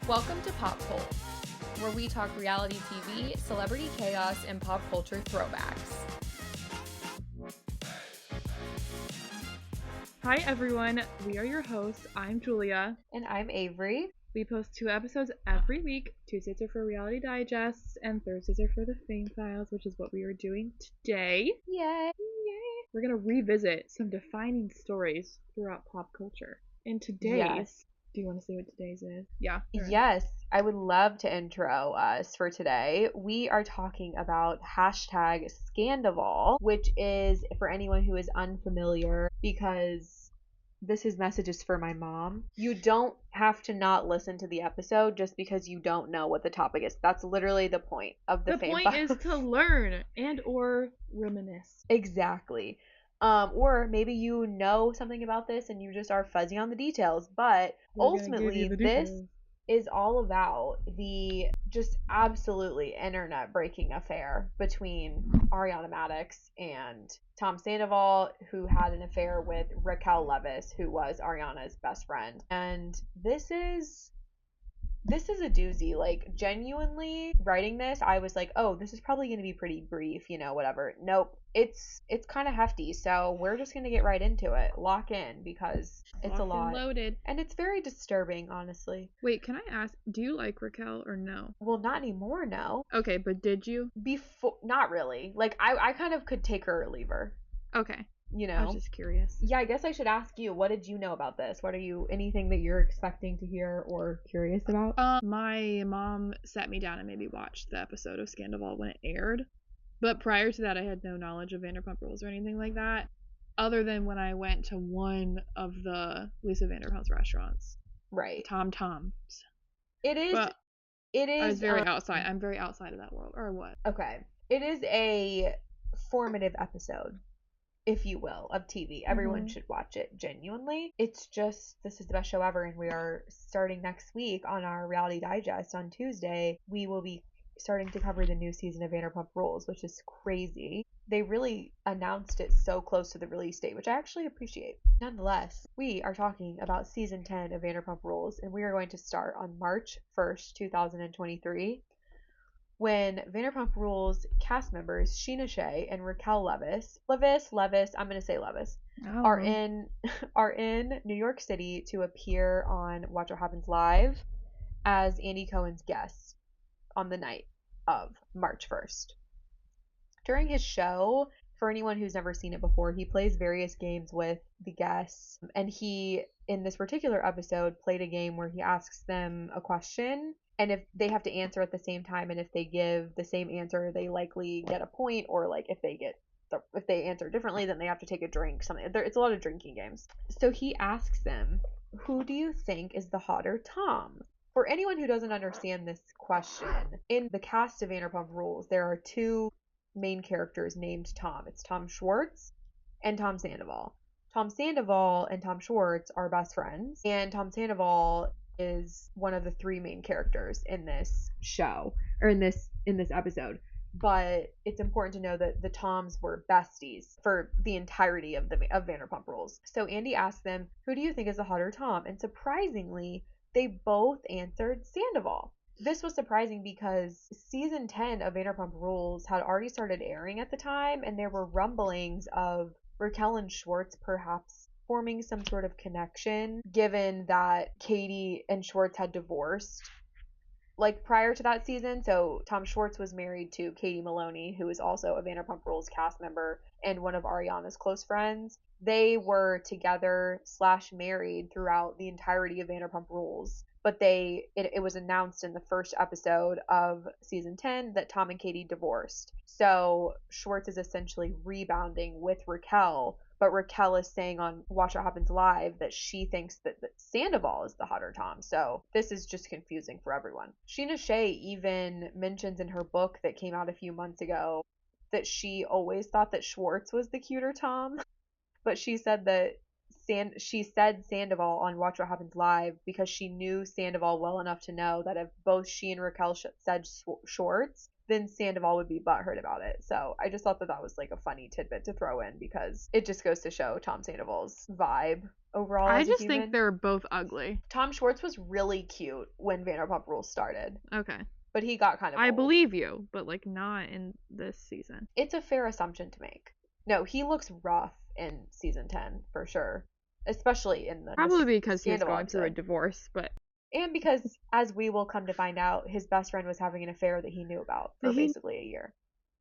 Welcome to Pop Cult, where we talk reality TV, celebrity chaos, and pop culture throwbacks. Hi everyone, we are your hosts. I'm Julia. And I'm Avery. We post 2 episodes every week. Tuesdays are for reality digests, and Thursdays are for the Fame Files, which is what we are doing today. Yay! We're going to revisit some defining stories throughout pop culture. And today's, Yes. do you want to say what today's is? Yeah. Right. Yes, I would love to intro us for today. We are talking about hashtag Sandoval, which is, for anyone who is unfamiliar, because this is messages for my mom. You don't have to not listen to the episode just because you don't know what the topic is. That's literally the point of the Fame point Files. is to learn and or reminisce. Exactly. Or maybe you know something about this and you just are fuzzy on the details, but ultimately this is all about the just absolutely internet breaking affair between Ariana Madix and Tom Sandoval, who had an affair with Raquel Leviss, who was Ariana's best friend. And this is a doozy. Like, genuinely writing this, I was like, oh, this is probably going to be pretty brief, whatever. Nope. It's kind of hefty, so we're just going to get right into it. Lock in, because it's a lot. Loaded. And it's very disturbing, honestly. Wait, can I ask, do you like Raquel or no? Well, not anymore, no. Okay, but did you? Before, not really. Like, I kind of could take her or leave her. Okay. I was just curious. Yeah, I guess I should ask you, what did you know about this? Anything that you're expecting to hear or curious about? My mom sat me down and made me watch the episode of Sandoval when it aired. But prior to that, I had no knowledge of Vanderpump Rules or anything like that, other than when I went to one of the Lisa Vanderpump's restaurants. Right. Tom Tom's. It is. I was very outside. I'm very outside of that world. Or what? Okay. It is a formative episode, if you will, of TV. Everyone should watch it, genuinely. It's just, this is the best show ever, and we are starting next week on our Reality Digest on Tuesday. We will be starting to cover the new season of Vanderpump Rules, which is crazy. They really announced it so close to the release date, which I actually appreciate. Nonetheless, we are talking about season 10 of Vanderpump Rules, and we are going to start on March 1st, 2023. When Vanderpump Rules cast members Sheena Shea and Raquel Leviss, I'm going to say Leviss, are in New York City to appear on Watch What Happens Live as Andy Cohen's guests on the night of March 1st. During his show, for anyone who's never seen it before, he plays various games with the guests, and he, in this particular episode, played a game where he asks them a question, and if they have to answer at the same time, and if they give the same answer, they likely get a point, or like if they answer differently, then they have to take a drink. It's a lot of drinking games. So he asks them, who do you think is the hotter Tom? For anyone who doesn't understand this question, in the cast of Vanderpump Rules, there are two main characters named Tom. It's Tom Schwartz and Tom Sandoval. Tom Sandoval and Tom Schwartz are best friends, and Tom Sandoval is one of the three main characters in this show, or in this episode. But it's important to know that the Toms were besties for the entirety of Vanderpump Rules. So Andy asked them, who do you think is the hotter Tom? And surprisingly, they both answered Sandoval. This was surprising because season 10 of Vanderpump Rules had already started airing at the time, and there were rumblings of Raquel and Schwartz perhaps forming some sort of connection, given that Katie and Schwartz had divorced like prior to that season. So Tom Schwartz was married to Katie Maloney, who is also a Vanderpump Rules cast member and one of Ariana's close friends. They were together / married throughout the entirety of Vanderpump Rules. But it was announced in the first episode of season 10 that Tom and Katie divorced. So Schwartz is essentially rebounding with Raquel, but Raquel is saying on Watch What Happens Live that she thinks that Sandoval is the hotter Tom. So this is just confusing for everyone. Sheena Shea even mentions in her book that came out a few months ago that she always thought that Schwartz was the cuter Tom, but she said that she said Sandoval on Watch What Happens Live because she knew Sandoval well enough to know that if both she and Raquel said Schwartz, then Sandoval would be butthurt about it. So I just thought that that was like a funny tidbit to throw in because it just goes to show Tom Sandoval's vibe overall I as a just human. think they're both ugly. Tom Schwartz was really cute when Vanderpump Rules started, Okay. but he got kind of I old. believe you, but like not in this season. It's a fair assumption to make. No, he looks rough in season 10 for sure, especially in the Probably because he was Scandal going through a episode. divorce, but And because, as we will come to find out, his best friend was having an affair that he knew about for basically a year.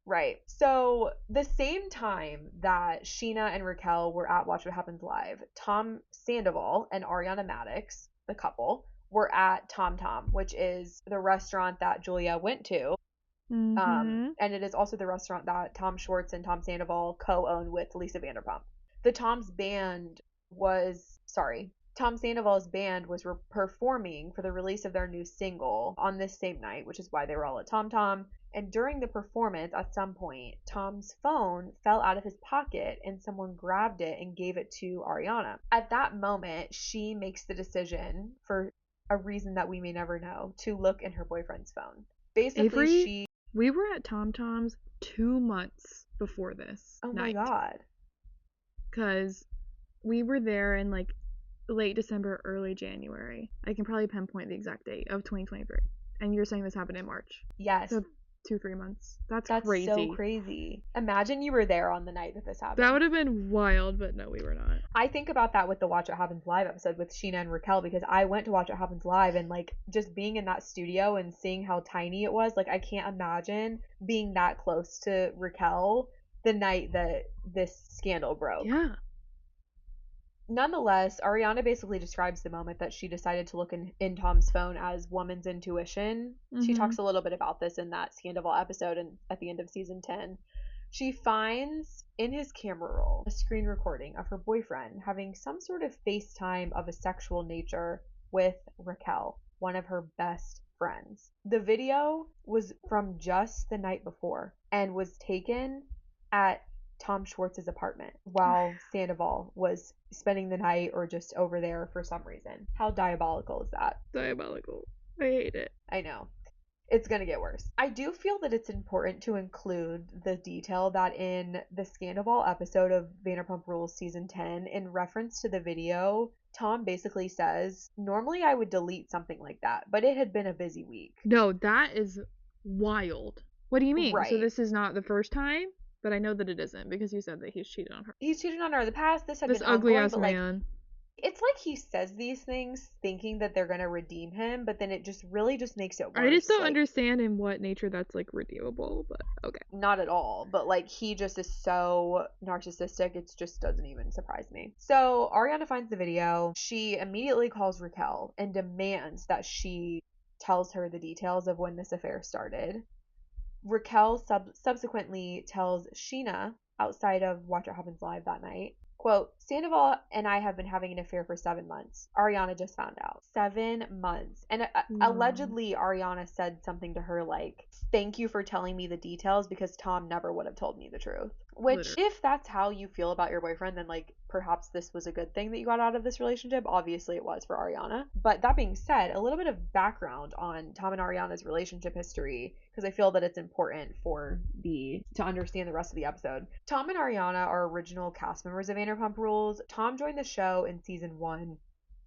Right. So, the same time that Sheena and Raquel were at Watch What Happens Live, Tom Sandoval and Ariana Madix, the couple, were at Tom Tom, which is the restaurant that Julia went to. And it is also the restaurant that Tom Schwartz and Tom Sandoval co-own with Lisa Vanderpump. Tom Sandoval's band was performing for the release of their new single on this same night, which is why they were all at Tom Tom. And during the performance, at some point, Tom's phone fell out of his pocket and someone grabbed it and gave it to Ariana. At that moment, she makes the decision, for a reason that we may never know, to look in her boyfriend's phone. Basically, Avery, we were at Tom Tom's 2 months before this night. Oh my god. Because we were there in like late December, early January. I can probably pinpoint the exact date of 2023. And you're saying this happened in March. Yes. So 2-3 months. That's crazy. That's so crazy. Imagine you were there on the night that this happened. That would have been wild, but no, we were not. I think about that with the Watch What Happens Live episode with Sheena and Raquel, because I went to Watch What Happens Live and like just being in that studio and seeing how tiny it was, like I can't imagine being that close to Raquel the night that this scandal broke. Yeah. Nonetheless, Ariana basically describes the moment that she decided to look in Tom's phone as woman's intuition. She talks a little bit about this in that Sandoval episode and at the end of season 10. She finds in his camera roll a screen recording of her boyfriend having some sort of FaceTime of a sexual nature with Raquel, one of her best friends. The video was from just the night before and was taken at Tom Schwartz's apartment while Sandoval was spending the night or just over there for some reason. How diabolical is that? Diabolical. I hate it. I know. It's gonna get worse. I do feel that it's important to include the detail that in the Sandoval episode of Vanderpump Rules season 10, in reference to the video, Tom basically says, normally I would delete something like that, but it had been a busy week. No, that is wild. What do you mean? Right. So this is not the first time? But I know that it isn't because you said that he's cheated on her. He's cheated on her in the past. This ugly ongoing, ass but man. It's like he says these things thinking that they're gonna redeem him, but then it just really just makes it worse. I just don't understand in what nature that's like redeemable, but okay. Not at all, but like he just is so narcissistic, it just doesn't even surprise me. So Ariana finds the video. She immediately calls Raquel and demands that she tells her the details of when this affair started. Raquel subsequently tells Sheena outside of Watch What Happens Live that night, quote, Sandoval and I have been having an affair for 7 months. Ariana just found out. 7 months. And allegedly Ariana said something to her like, thank you for telling me the details because Tom never would have told me the truth. Which, literally, if that's how you feel about your boyfriend, then like perhaps this was a good thing that you got out of this relationship. Obviously it was for Ariana. But that being said, a little bit of background on Tom and Ariana's relationship history, because I feel that it's important to understand the rest of the episode. Tom and Ariana are original cast members of Vanderpump Rules. Tom joined the show in season 1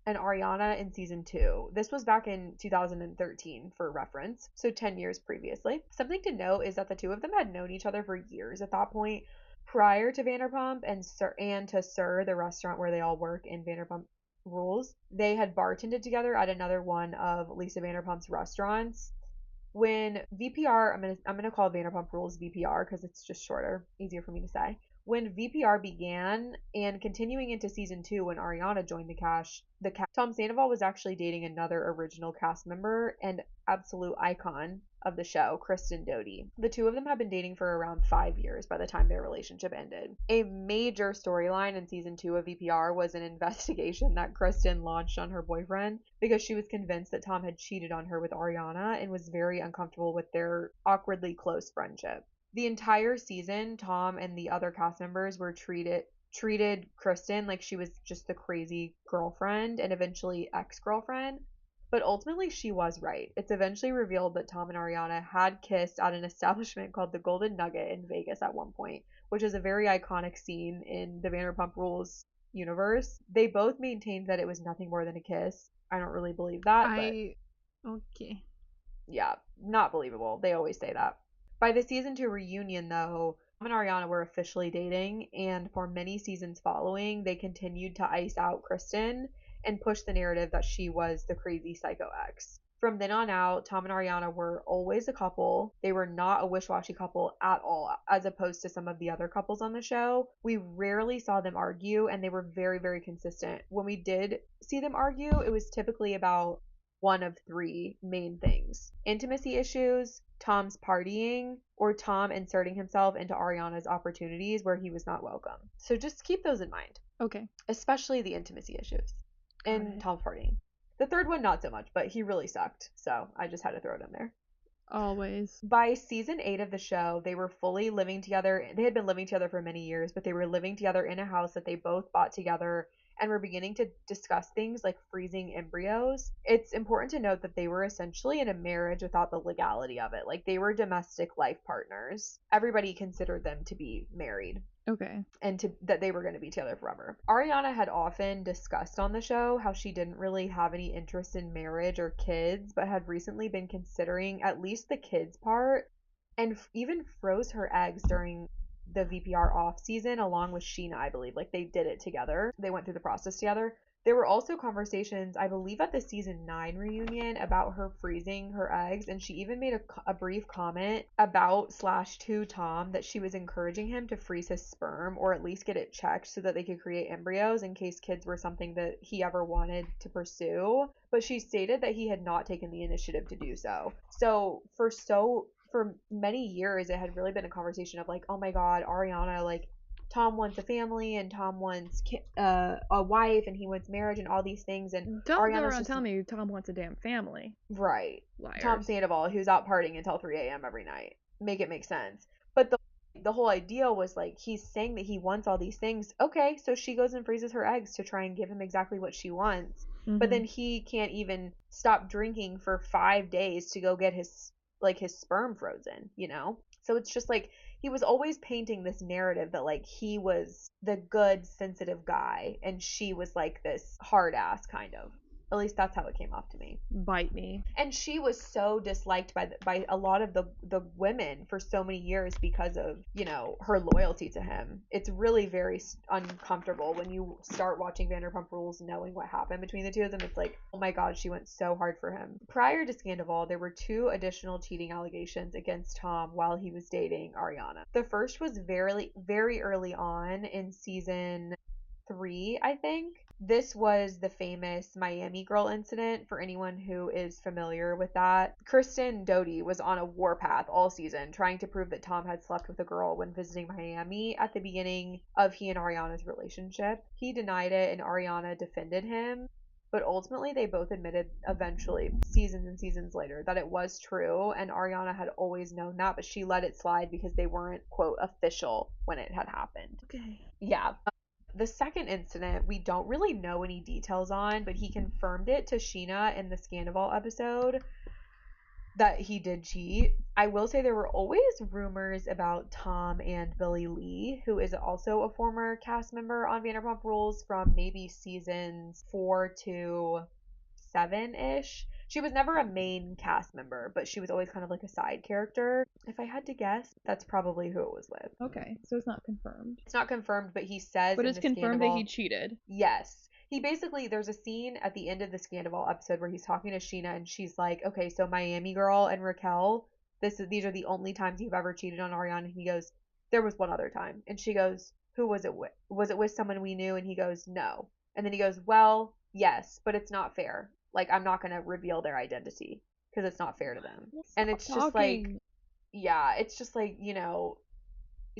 and Ariana in season 2. This was back in 2013 for reference, so 10 years previously. Something to note is that the two of them had known each other for years at that point, prior to Vanderpump and to Sir, the restaurant where they all work in Vanderpump Rules. They had bartended together at another one of Lisa Vanderpump's restaurants. When VPR, I'm gonna call Vanderpump Rules VPR because it's just shorter, easier for me to say. When VPR began and continuing into season 2 when Ariana joined the cast, Tom Sandoval was actually dating another original cast member and absolute icon of the show, Kristen Doty. The two of them had been dating for around 5 years by the time their relationship ended. A major storyline in season 2 of VPR was an investigation that Kristen launched on her boyfriend because she was convinced that Tom had cheated on her with Ariana and was very uncomfortable with their awkwardly close friendship. The entire season, Tom and the other cast members were treated Kristen like she was just the crazy girlfriend and eventually ex-girlfriend But ultimately, she was right. It's eventually revealed that Tom and Ariana had kissed at an establishment called the Golden Nugget in Vegas at one point, which is a very iconic scene in the Vanderpump Rules universe. They both maintained that it was nothing more than a kiss. I don't really believe that, but Okay. yeah, not believable. They always say that. By the season 2 reunion, though, Tom and Ariana were officially dating, and for many seasons following, they continued to ice out Kristen and push the narrative that she was the crazy psycho ex. From then on out, Tom and Ariana were always a couple. They were not a wish-washy couple at all, as opposed to some of the other couples on the show. We rarely saw them argue, and they were very, very consistent. When we did see them argue, it was typically about one of three main things: intimacy issues, Tom's partying, or Tom inserting himself into Ariana's opportunities where he was not welcome. So just keep those in mind, Okay. especially the intimacy issues and Tom's partying. The third one, not so much, but he really sucked. So I just had to throw it in there. Always. By season 8 of the show, they were fully living together. They had been living together for many years, but they were living together in a house that they both bought together and were beginning to discuss things like freezing embryos. It's important to note that they were essentially in a marriage without the legality of it. Like, they were domestic life partners. Everybody considered them to be married. Okay. And that they were going to be together forever. Ariana had often discussed on the show how she didn't really have any interest in marriage or kids, but had recently been considering at least the kids part, and even froze her eggs during the VPR off season along with Sheena, I believe. Like, they did it together. They went through the process together. There were also conversations, I believe, at the season 9 reunion about her freezing her eggs, and she even made a brief comment about / to Tom that she was encouraging him to freeze his sperm or at least get it checked so that they could create embryos in case kids were something that he ever wanted to pursue. But she stated that he had not taken the initiative to do so. So for many years, it had really been a conversation of like, oh my God, Ariana, like, Tom wants a family and Tom wants a wife and he wants marriage and all these things, and Don't Ariana's go around just telling me Tom wants a damn family. right. Liars. Tom Sandoval, who's out partying until 3 a.m. every night. Make it make sense. But the whole idea was like, he's saying that he wants all these things. Okay, so she goes and freezes her eggs to try and give him exactly what she wants. Mm-hmm. But then he can't even stop drinking for 5 days to go get his sperm frozen, you know? So it's just like, he was always painting this narrative that like he was the good, sensitive guy and she was like this hard ass kind of. At least that's how it came off to me. Bite me. And she was so disliked by a lot of the women for so many years because of, you know, her loyalty to him. It's really very uncomfortable when you start watching Vanderpump Rules knowing what happened between the two of them. It's like, oh my God, she went so hard for him. Prior to Scandoval, there were 2 additional cheating allegations against Tom while he was dating Ariana. The first was very, very early on in season 3, I think. This was the famous Miami Girl incident, for anyone who is familiar with that. Kristen Doty was on a warpath all season, trying to prove that Tom had slept with a girl when visiting Miami at the beginning of he and Ariana's relationship. He denied it and Ariana defended him, but ultimately they both admitted eventually, seasons and seasons later, that it was true, and Ariana had always known that, but she let it slide because they weren't, quote, official when it had happened. Okay. Yeah. The second incident, we don't really know any details on, but he confirmed it to Sheena in the Scandoval episode that he did cheat. I will say there were always rumors about Tom and Billie Lee, who is also a former cast member on Vanderpump Rules from maybe seasons 4 to 7-ish. She was never a main cast member, but she was always kind of like a side character. If I had to guess, that's probably who it was with. Okay, so it's not confirmed. It's not confirmed, but he says But in it's the confirmed Scandoval, that he cheated. yes. He basically, there's a scene at the end of the Scandoval episode where he's talking to Sheena and she's like, okay, so Miami Girl and Raquel, these are the only times you've ever cheated on Ariana. And he goes, there was one other time. And she goes, who was it with? Was it with someone we knew? And he goes, no. And then he goes, well, yes, but it's not fair. Like, I'm not going to reveal their identity because it's not fair to them. And it's just like, yeah, it's just like, you know,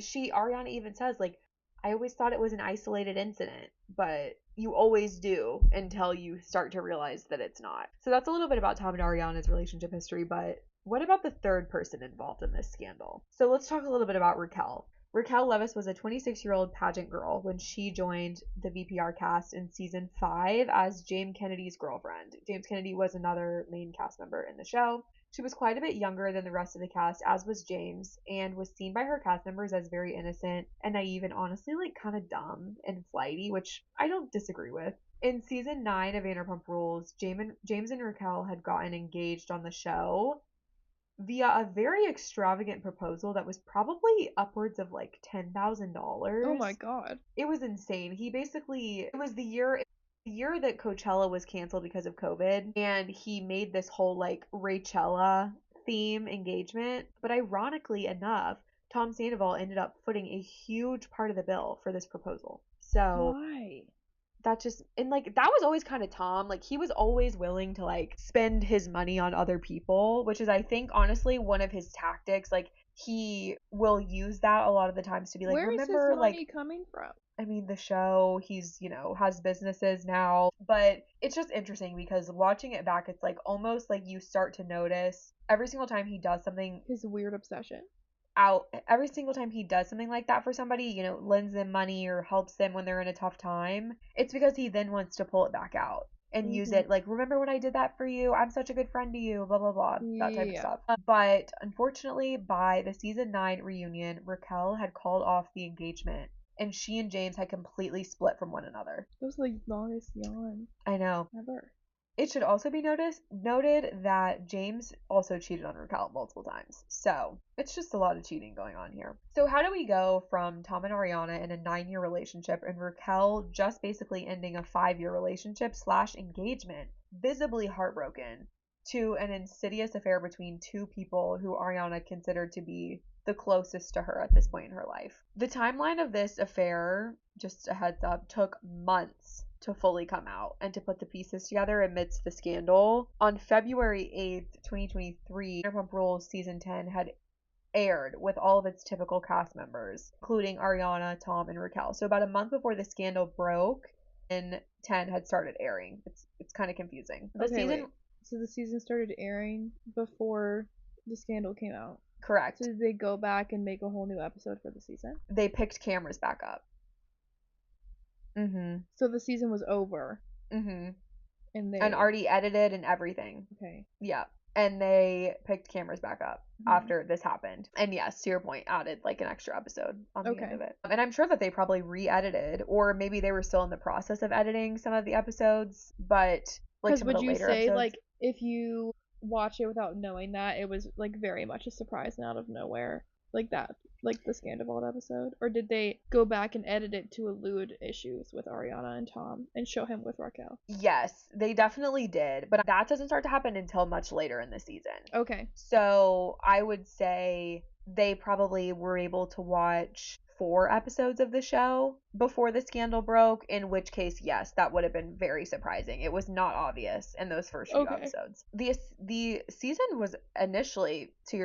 Ariana even says, like, I always thought it was an isolated incident, but you always do until you start to realize that it's not. So that's a little bit about Tom and Ariana's relationship history, but what about the third person involved in this scandal? So let's talk a little bit about Raquel. Raquel Leviss was a 26-year-old pageant girl when she joined the VPR cast in season 5 as James Kennedy's girlfriend. James Kennedy was another main cast member in the show. She was quite a bit younger than the rest of the cast, as was James, and was seen by her cast members as very innocent and naive and honestly like kind of dumb and flighty, which I don't disagree with. In season 9 of Vanderpump Rules, James and Raquel had gotten engaged on the show via a very extravagant proposal that was probably upwards of like $10,000. Oh my god. It was insane. It was the year that Coachella was canceled because of COVID, and he made this whole like Rachella theme engagement. But ironically enough, Tom Sandoval ended up footing a huge part of the bill for this proposal. So Why? that just, and like that was always kind of Tom, like he was always willing to like spend his money on other people, which is I think honestly one of his tactics. Like he will use that a lot of the times to be like, Where is remember his money like, coming from? I mean, the show, he's, has businesses now, but it's just interesting because watching it back, it's like almost like you start to notice every single time he does something His weird obsession. every single time he does something like that for somebody, lends them money or helps them when they're in a tough time, it's because he then wants to pull it back out and use it like, remember when I did that for you? I'm such a good friend to you, blah, blah, blah, that type of stuff. But unfortunately, by the season 9 reunion, Raquel had called off the engagement and she and James had completely split from one another. That was like the longest yawn I know. ever. It should also be noted that James also cheated on Raquel multiple times. So it's just a lot of cheating going on here. So how do we go from Tom and Ariana in a 9-year relationship and Raquel just basically ending a 5-year relationship / engagement, visibly heartbroken, to an insidious affair between two people who Ariana considered to be the closest to her at this point in her life? The timeline of this affair, just a heads up, took months to fully come out and to put the pieces together amidst the scandal. On February 8th, 2023, Vanderpump Rules season 10 had aired with all of its typical cast members, including Ariana, Tom, and Raquel. So about a month before the scandal broke, and 10 had started airing. It's kind of confusing. So the season started airing before the scandal came out. Correct. So did they go back and make a whole new episode for the season? They picked cameras back up. So the season was over. And And already edited and everything. Okay. Yeah. And they picked cameras back up after this happened. And yes, to your point, added like an extra episode on the end of it. And I'm sure that they probably re-edited, or maybe they were still in the process of editing some of the episodes, but like some of the later episodes. Like if you watch it without knowing that, it was like very much a surprise and out of nowhere, like that, like the Sandoval episode? Or did they go back and edit it to elude issues with Ariana and Tom and show him with Raquel? Yes, they definitely did, but that doesn't start to happen until much later in the season. Okay. So I would say they probably were able to watch 4 episodes of the show before the scandal broke, in which case, yes, that would have been very surprising. It was not obvious in those first few episodes. The season was initially, to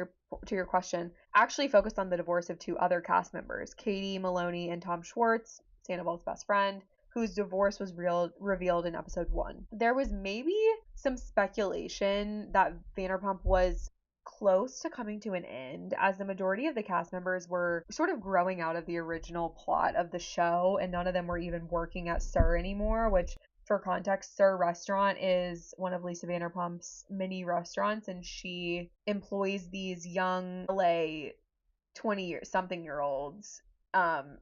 your question, actually focused on the divorce of 2 other cast members, Katie Maloney and Tom Schwartz, Sandoval's best friend, whose divorce was revealed in episode 1. There was maybe some speculation that Vanderpump was close to coming to an end, as the majority of the cast members were sort of growing out of the original plot of the show, and none of them were even working at SUR anymore, which, for context, SUR Restaurant is one of Lisa Vanderpump's mini restaurants, and she employs these young LA 20-something-year-olds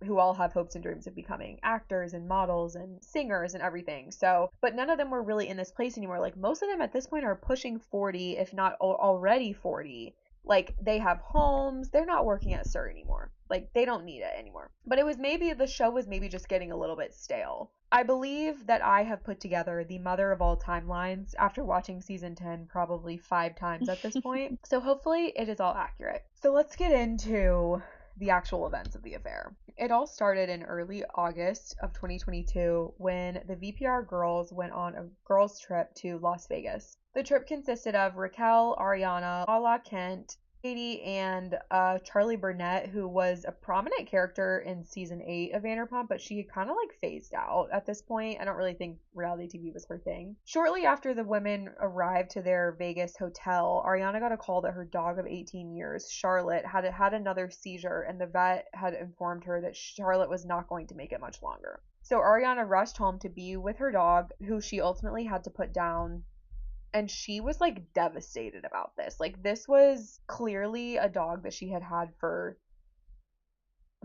who all have hopes and dreams of becoming actors and models and singers and everything. So, but none of them were really in this place anymore. Like, most of them at this point are pushing 40, if not already 40. Like, they have homes. They're not working at SUR anymore. Like, they don't need it anymore. But the show was maybe just getting a little bit stale. I believe that I have put together the mother of all timelines after watching season 10 probably 5 times at this point. So hopefully it is all accurate. So let's get into the actual events of the affair. It all started in early August of 2022 when the VPR girls went on a girls' trip to Las Vegas. The trip consisted of Raquel, Ariana, Lala Kent, Katie and Charlie Burnett, who was a prominent character in season 8 of Vanderpump, but she kind of like phased out at this point. I don't really think reality TV was her thing. Shortly after the women arrived to their Vegas hotel, Ariana got a call that her dog of 18 years, Charlotte, had another seizure, and the vet had informed her that Charlotte was not going to make it much longer. So Ariana rushed home to be with her dog, who she ultimately had to put down, and she was like devastated about this. Like, this was clearly a dog that she had had for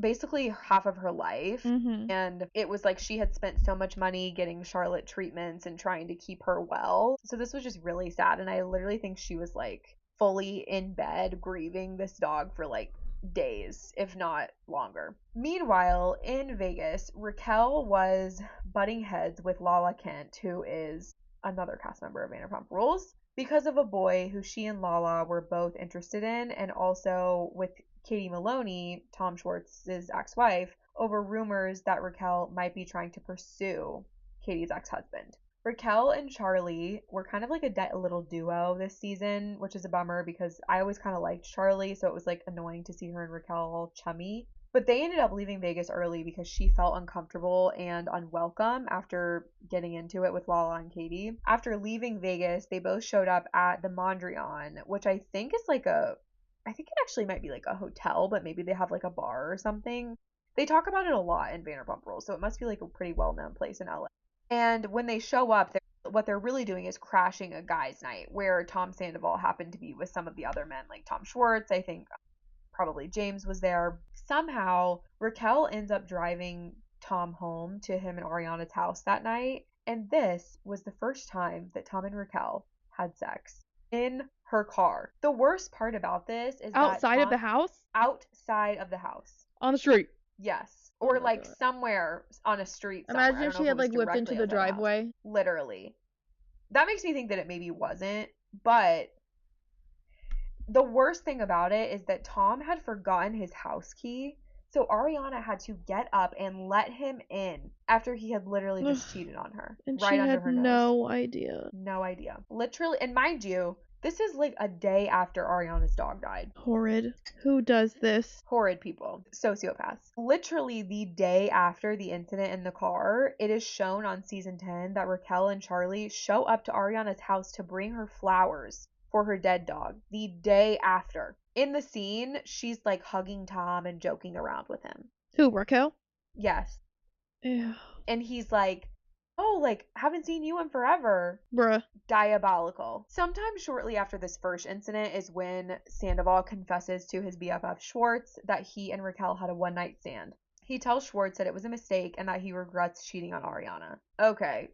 basically half of her life. And it was like she had spent so much money getting Charlotte treatments and trying to keep her well. So this was just really sad. And I literally think she was like fully in bed grieving this dog for like days, if not longer. Meanwhile, in Vegas, Raquel was butting heads with Lala Kent, who is another cast member of Vanderpump Rules, because of a boy who she and Lala were both interested in, and also with Katie Maloney, Tom Schwartz's ex-wife, over rumors that Raquel might be trying to pursue Katie's ex-husband. Raquel and Charlie were kind of like a little duo this season, which is a bummer because I always kind of liked Charlie, so it was like annoying to see her and Raquel all chummy. But they ended up leaving Vegas early because she felt uncomfortable and unwelcome after getting into it with Lala and Katie. After leaving Vegas, they both showed up at the Mondrian, which I think is like I think it actually might be like a hotel, but maybe they have like a bar or something. They talk about it a lot in Vanderpump Rules, so it must be like a pretty well-known place in LA. And when they show up, what they're really doing is crashing a guys' night where Tom Sandoval happened to be with some of the other men, like Tom Schwartz. I think probably James was there. Somehow, Raquel ends up driving Tom home to him and Ariana's house that night. And this was the first time that Tom and Raquel had sex in her car. The worst part about this is outside of the house? Outside of the house. On the street. Yes. Oh Or my like God. somewhere on a street somewhere. Imagine if she had like whipped into the driveway. Literally. That makes me think that it maybe wasn't, but the worst thing about it is that Tom had forgotten his house key, so Ariana had to get up and let him in after he had literally just cheated on her. And right she under had her nose. no idea. No idea. Literally, and mind you, this is like a day after Ariana's dog died. Horrid. Who does this? Horrid people. Sociopaths. Literally the day after the incident in the car, it is shown on season 10 that Raquel and Charlie show up to Ariana's house to bring her flowers for her dead dog the day after. In the scene, she's like hugging Tom and joking around with him. Who, Raquel? Yes. Ew. And he's like, oh, like, haven't seen you in forever. Bruh. Diabolical. Sometime shortly after this first incident is when Sandoval confesses to his BFF Schwartz that he and Raquel had a one-night stand. He tells Schwartz that it was a mistake and that he regrets cheating on Ariana. Okay.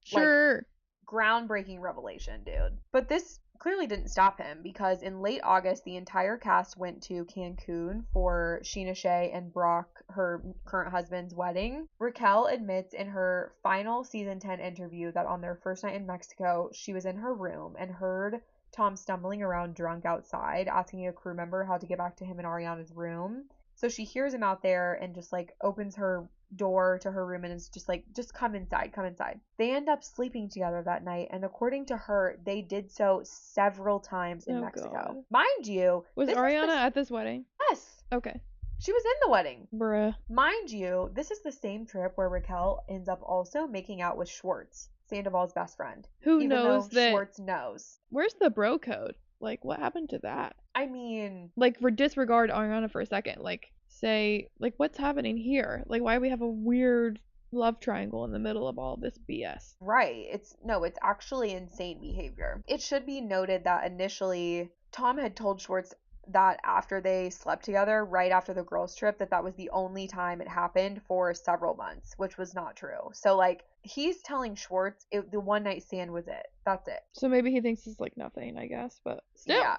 Sure. Like, groundbreaking revelation, dude. But this clearly didn't stop him, because in late August, the entire cast went to Cancun for Sheena Shea and Brock, her current husband's, wedding. Raquel admits in her final season 10 interview that on their first night in Mexico, she was in her room and heard Tom stumbling around drunk outside, asking a crew member how to get back to him in Ariana's room. So she hears him out there and just like opens her door to her room and is just like, just come inside, come inside. They end up sleeping together that night, and according to her, they did so several times in Mexico. God. Mind you, Was Ariana at this wedding? Yes. Okay. She was in the wedding. Bruh. Mind you, this is the same trip where Raquel ends up also making out with Schwartz, Sandoval's best friend. Who even knows though that? Schwartz knows. Where's the bro code? Like, what happened to that? I mean, Like, for disregard Ariana for a second. Like, say, like, what's happening here? Like, why do we have a weird love triangle in the middle of all this BS? right. It's actually insane behavior. It should be noted that initially Tom had told Schwartz that after they slept together, right after the girls' trip, that was the only time it happened for several months, which was not true. So, like, he's telling Schwartz the one night stand was it. That's it. So maybe he thinks it's like nothing, I guess, but still. Yeah.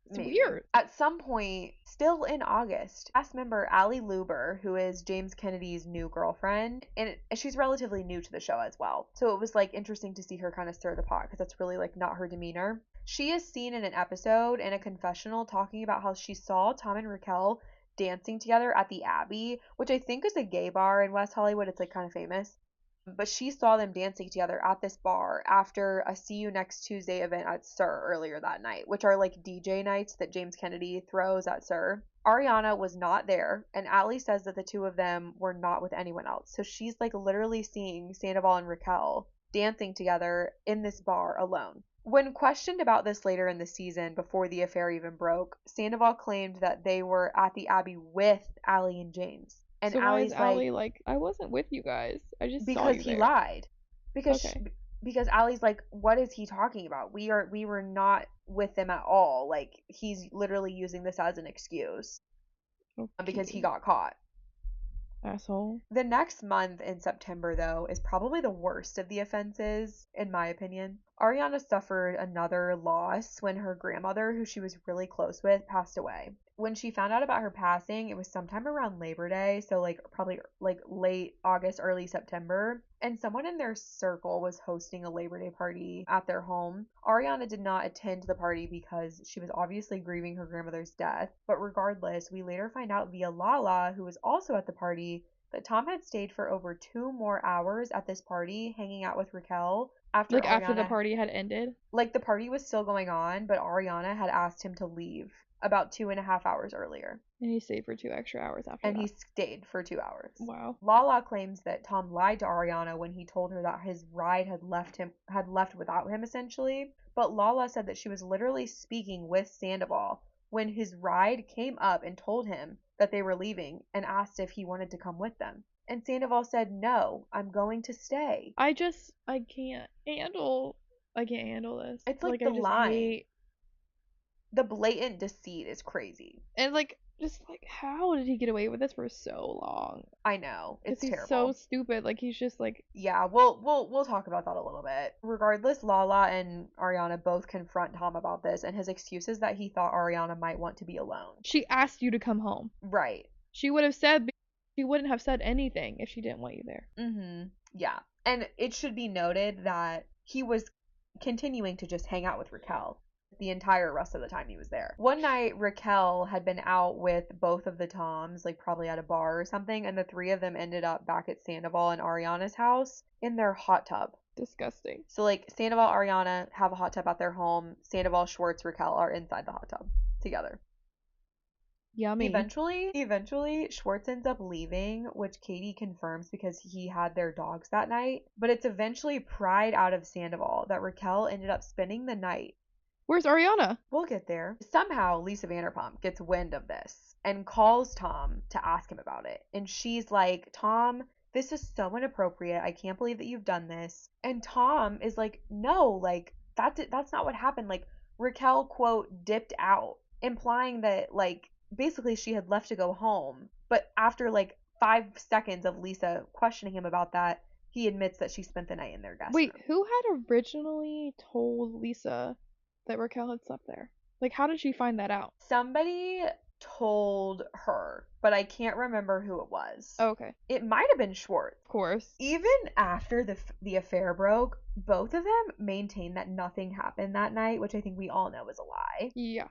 It's Maybe. weird. At some point, still in August, cast member Allie Luber, who is James Kennedy's new girlfriend, and she's relatively new to the show as well. So it was like interesting to see her kind of stir the pot, because that's really like not her demeanor. She is seen in an episode in a confessional talking about how she saw Tom and Raquel dancing together at the Abbey, which I think is a gay bar in West Hollywood. It's like kind of famous. But she saw them dancing together at this bar after a See You Next Tuesday event at SUR earlier that night, which are like DJ nights that James Kennedy throws at SUR. Ariana was not there, and Allie says that the two of them were not with anyone else. So she's like literally seeing Sandoval and Raquel dancing together in this bar alone. When questioned about this later in the season, before the affair even broke, Sandoval claimed that they were at the Abbey with Allie and James. And So why is Allie's Allie like, I wasn't with you guys. I just saw because you he there. lied. Because Okay. because Allie's like, what is he talking about? We were not with them at all. Like, he's literally using this as an excuse because he Okay. got caught. Asshole. The next month in September, though, is probably the worst of the offenses, in my opinion. Ariana suffered another loss when her grandmother, who she was really close with, passed away. When she found out about her passing, it was sometime around Labor Day, so like probably like late August, early September, and someone in their circle was hosting a Labor Day party at their home. Ariana did not attend the party because she was obviously grieving her grandmother's death, but regardless, we later find out via Lala, who was also at the party, that Tom had stayed for over 2 more hours at this party hanging out with Raquel after Like, Ariana, after the party had ended? like the party was still going on, but Ariana had asked him to leave about 2.5 hours earlier. And he stayed for 2 extra hours after And that. he stayed for 2 hours. Wow. Lala claims that Tom lied to Ariana when he told her that his ride had left without him essentially, but Lala said that she was literally speaking with Sandoval when his ride came up and told him that they were leaving and asked if he wanted to come with them. And Sandoval said, "No, I'm going to stay." I can't handle this. It's like I the just line. hate. The blatant deceit is crazy. And like, just like, how did he get away with this for so long? I know. It's Because he's terrible. so stupid. Like, he's just like, Yeah, we'll talk about that a little bit. Regardless, Lala and Ariana both confront Tom about this, and his excuse is that he thought Ariana might want to be alone. she asked you to come home. Right. She wouldn't have said anything if she didn't want you there. Yeah. And it should be noted that he was continuing to just hang out with Raquel the entire rest of the time he was there. One night, Raquel had been out with both of the Toms, like probably at a bar or something, and the three of them ended up back at Sandoval and Ariana's house in their hot tub. Disgusting. So, like, Sandoval, Ariana have a hot tub at their home. Sandoval, Schwartz, Raquel are inside the hot tub together. Yummy. Eventually, Schwartz ends up leaving, which Katie confirms because he had their dogs that night. But it's eventually pried out of Sandoval that Raquel ended up spending the night. Where's Ariana? We'll get there. Somehow, Lisa Vanderpump gets wind of this and calls Tom to ask him about it. And she's like, "Tom, this is so inappropriate. I can't believe that you've done this." And Tom is like, "No, like, that's not what happened. Like, Raquel, quote, dipped out," implying that, like, basically she had left to go home. But after, like, 5 seconds of Lisa questioning him about that, he admits that she spent the night in their guest room. Wait, who had originally told Lisa that Raquel had slept there? Like, how did she find that out? Somebody told her, but I can't remember who it was. Oh, okay. It might have been Schwartz. Of course. Even after the affair broke, both of them maintained that nothing happened that night, which I think we all know is a lie. Yeah.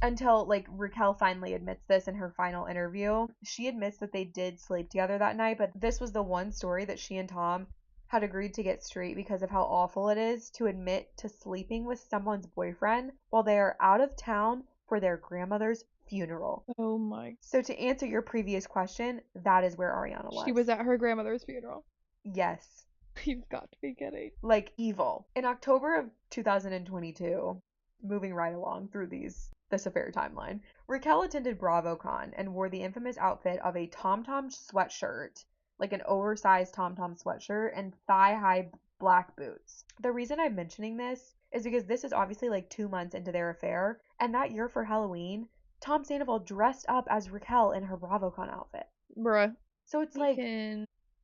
Until, like, Raquel finally admits this in her final interview. She admits that they did sleep together that night, but this was the one story that she and Tom had agreed to get straight because of how awful it is to admit to sleeping with someone's boyfriend while they are out of town for their grandmother's funeral. Oh my. So to answer your previous question, that is where Ariana was. She was at her grandmother's funeral. Yes. You've got to be kidding. Like, evil. In October of 2022, moving right along through this affair timeline, Raquel attended BravoCon and wore the infamous outfit of a Tom Tom sweatshirt, like an oversized Tom Tom sweatshirt, and thigh-high black boots. The reason I'm mentioning this is because this is obviously like 2 months into their affair, and that year for Halloween, Tom Sandoval dressed up as Raquel in her BravoCon outfit. Bruh. So it's like,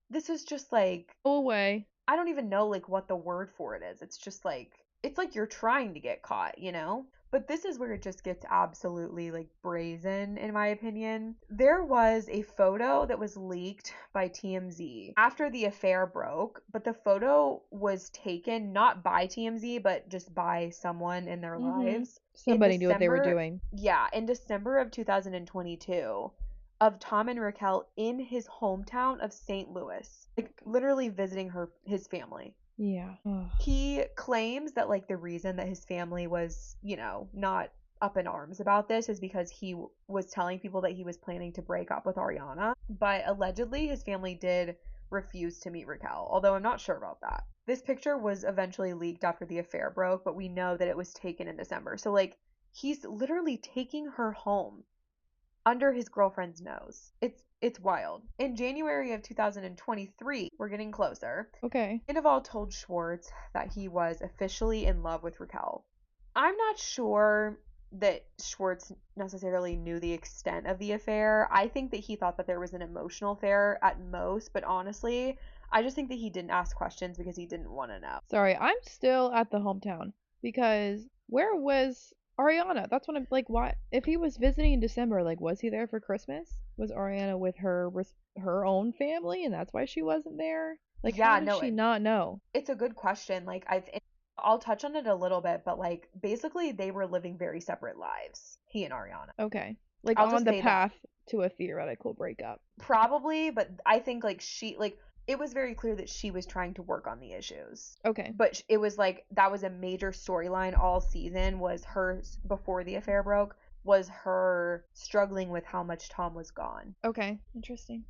this is just like, go away. I don't even know like what the word for it is. It's just like, it's like you're trying to get caught, you know? But this is where it just gets absolutely like brazen, in my opinion. There was a photo that was leaked by TMZ after the affair broke, but the photo was taken not by TMZ, but just by someone in their lives. Somebody knew what they were doing. Yeah, in December of 2022. of Tom and Raquel in his hometown of St. Louis, like literally visiting his family. Yeah. Ugh. He claims that like the reason that his family was, not up in arms about this is because he was telling people that he was planning to break up with Ariana, but allegedly his family did refuse to meet Raquel, although I'm not sure about that. This picture was eventually leaked after the affair broke, but we know that it was taken in December. So like he's literally taking her home under his girlfriend's nose. It's wild. In January of 2023, we're getting closer. Okay. Sandoval told Schwartz that he was officially in love with Raquel. I'm not sure that Schwartz necessarily knew the extent of the affair. I think that he thought that there was an emotional affair at most, but honestly, I just think that he didn't ask questions because he didn't want to know. Sorry, I'm still at the hometown because where was Ariana? That's what I'm like. Why? If he was visiting in December, like, was he there for Christmas? Was Ariana with her own family, and that's why she wasn't there? Like, Yeah, how did no, she not know? it's a good question. Like I'll touch on it a little bit, but like basically they were living very separate lives, he and Ariana. Okay, like I'll on just the say that. path to a theoretical breakup. Probably, but I think like it was very clear that she was trying to work on the issues. Okay. But it was like that was a major storyline all season, was her before the affair broke, was her struggling with how much Tom was gone. Okay. Interesting.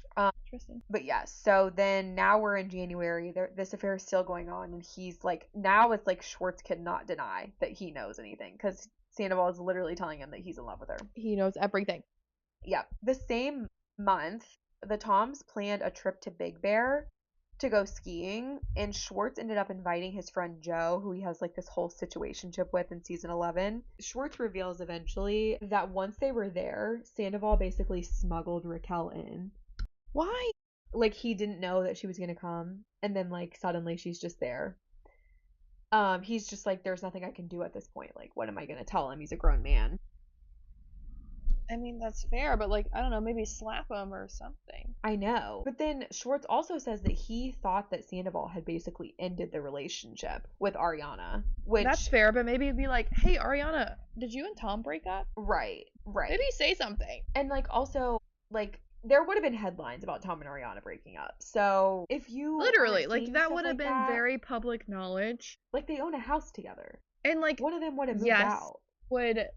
Interesting. But yes, so then now we're in January. This affair is still going on, and he's like, now it's like Schwartz cannot deny that he knows anything because Sandoval is literally telling him that he's in love with her. He knows everything. Yep. The same month, the Toms planned a trip to Big Bear to go skiing, and Schwartz ended up inviting his friend Joe, who he has like this whole situationship with in season 11. Schwartz reveals eventually that once they were there, Sandoval basically smuggled Raquel in. Why? Like he didn't know that she was gonna come, and then like suddenly she's just there. He's just like, there's nothing I can do at this point. Like, what am I gonna tell him? He's a grown man. I mean, that's fair, but like, I don't know, maybe slap him or something. I know. But then Schwartz also says that he thought that Sandoval had basically ended the relationship with Ariana, which That's fair, but maybe it'd be like, hey, Ariana, did you and Tom break up? right. Maybe say something. And like also like there would have been headlines about Tom and Ariana breaking up. So if you Literally, aren't like seeing that stuff would have like been that, very public knowledge. like they own a house together. And like, One of them would have moved yes, out. would